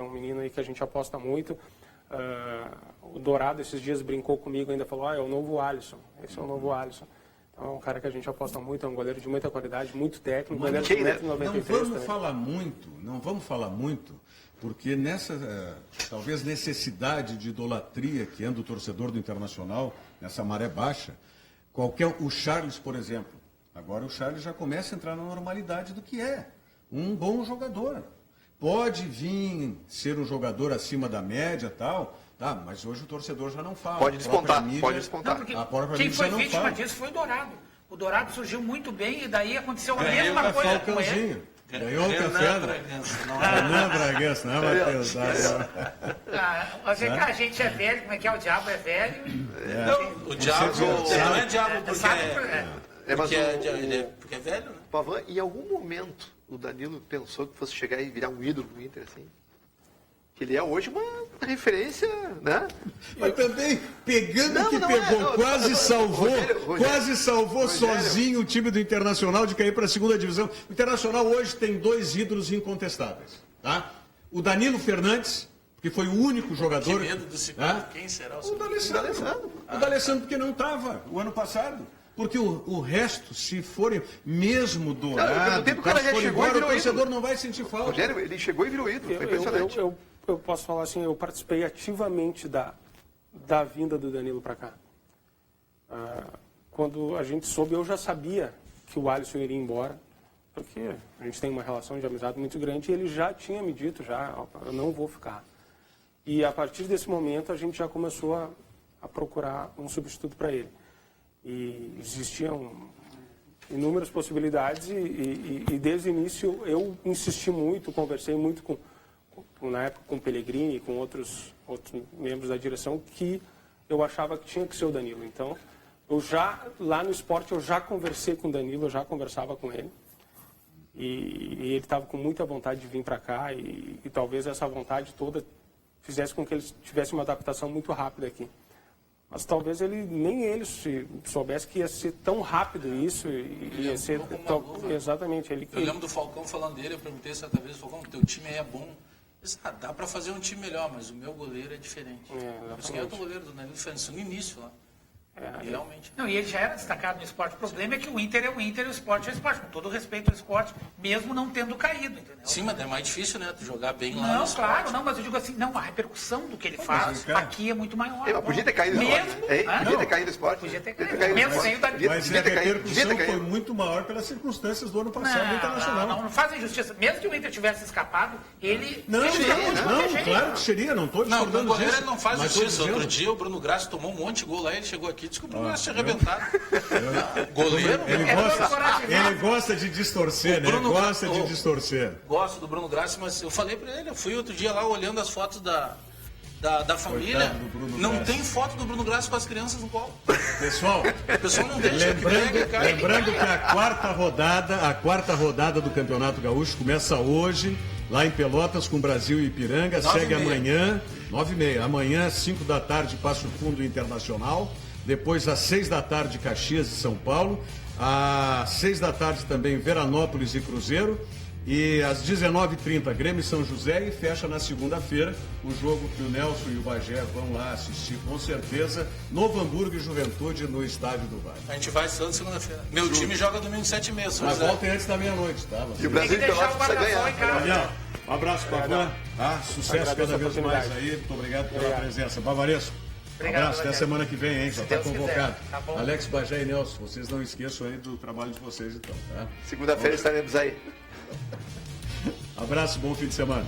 Speaker 4: um menino aí que a gente aposta muito. O Dourado esses dias brincou comigo, ainda falou, é o novo Alisson, esse é o novo Alisson. Então é um cara que a gente aposta muito, é um goleiro de muita qualidade, muito técnico, goleiro de 1,93 m.
Speaker 1: Não vamos falar muito, porque nessa, talvez necessidade de idolatria que anda o torcedor do Internacional, nessa maré baixa, o Charles, por exemplo, agora o Charles já começa a entrar na normalidade do que é um bom jogador. Pode vir ser um jogador acima da média e tal, tá, mas hoje o torcedor já não fala.
Speaker 2: Pode despontar,
Speaker 1: pode despontar.
Speaker 3: Quem foi vítima disso foi o Dourado. O Dourado surgiu muito bem e daí aconteceu a mesma coisa com ele.
Speaker 1: Ganhou o café, Renan Bragança, não é, Matheus?
Speaker 3: A gente é velho, como é que é? O diabo é velho.
Speaker 6: Não, o diabo não é diabo porque é velho, né?
Speaker 2: Pavan, em algum momento o Danilo pensou que fosse chegar e virar um ídolo no Inter, assim? Que ele é hoje uma referência, né?
Speaker 1: Mas também, quase salvou sozinho o time do Internacional de cair para a segunda divisão. O Internacional hoje tem 2 ídolos incontestáveis, tá? O Danilo Fernandes, que foi o único jogador...
Speaker 6: Que medo do segundo, tá? Quem será o segundo?
Speaker 1: O D'Alessandro, porque não estava o ano passado. Porque o resto, se forem mesmo Dourado, o torcedor não vai sentir falta.
Speaker 2: Rogério, ele chegou e virou ídolo, foi impressionante.
Speaker 4: Eu posso falar assim, eu participei ativamente da vinda do Danilo para cá. Quando a gente soube, eu já sabia que o Alisson iria embora, porque a gente tem uma relação de amizade muito grande e ele já tinha me dito, eu não vou ficar. E a partir desse momento a gente já começou a procurar um substituto para ele. E existiam inúmeras possibilidades e desde o início eu insisti muito, conversei muito na época com o Pellegrini e com outros membros da direção que eu achava que tinha que ser o Danilo. Então, Lá no esporte, eu já conversei com o Danilo, eu já conversava com ele. E ele estava com muita vontade de vir para cá e talvez essa vontade toda fizesse com que ele tivesse uma adaptação muito rápida aqui. Mas talvez nem ele soubesse que ia ser tão rápido isso. Ia ser exatamente.
Speaker 6: Eu lembro do Falcão falando dele, eu perguntei certa vez, Falcão, teu time aí é bom. Eu disse, dá para fazer um time melhor, mas o meu goleiro é diferente. Quem é o goleiro do Danilo Fernandes? No início lá. Realmente.
Speaker 3: Não, e ele já era destacado no esporte. O problema é que o Inter é o Inter e o esporte é o esporte. Com todo respeito ao esporte, mesmo não tendo caído, entendeu?
Speaker 6: Sim, mas é mais difícil, né? Tu jogar bem lá.
Speaker 3: Não, claro, não, mas eu digo assim, não, a repercussão do que ele faz aqui é muito maior.
Speaker 2: Ele podia ter caído no esporte. Podia ter caído no esporte.
Speaker 3: Podia ter caído. Mesmo sem o Danilo.
Speaker 1: Mas a repercussão foi muito maior pelas circunstâncias do ano passado do Internacional.
Speaker 3: Não fazem justiça. Mesmo que o Inter tivesse escapado, ele...
Speaker 1: Não, claro que seria, não estou discordando disso.
Speaker 6: Não, o goleiro ele não faz justiça. Outro dia o Bruno Graça tomou um monte de gol lá, ele chegou aqui e disse que o Bruno Graça tinha arrebentado. Goleiro?
Speaker 1: Ele gosta de distorcer, né? Ele gosta de distorcer.
Speaker 6: Gosto do Bruno Graça, mas eu falei pra ele, eu fui outro dia lá olhando as fotos da família, não tem foto do Bruno Graça com as crianças no colo.
Speaker 1: Pessoal,
Speaker 6: não deixa
Speaker 1: lembrando que a quarta rodada do Campeonato Gaúcho começa hoje, lá em Pelotas, com Brasil e Ipiranga, segue amanhã, 9h30. Amanhã, 5 da tarde, Passo Fundo Internacional. Depois, às 6 da tarde, Caxias e São Paulo. Às 6 da tarde também, Veranópolis e Cruzeiro. E às 19h30, Grêmio e São José. E fecha na segunda-feira o jogo que o Nelson e o Bagé vão lá assistir, com certeza, Novo Hamburgo e Juventude no Estádio do Vale.
Speaker 6: A gente vai toda segunda-feira. Meu time joga domingo 7h30.
Speaker 1: Mas voltem antes da meia-noite, tá?
Speaker 2: E o Brasil de Pelotas precisa ganhar.
Speaker 1: Um abraço, Pavan. Sucesso cada vez mais aí. Muito obrigado pela presença. Bavaresco. Abraço, até semana que vem, hein? Já está convocado. Tá bom. Alex, Bagé e Nelson, vocês não esqueçam aí do trabalho de vocês, então, tá?
Speaker 2: Segunda-feira estaremos aí.
Speaker 1: Abraço, bom fim de semana.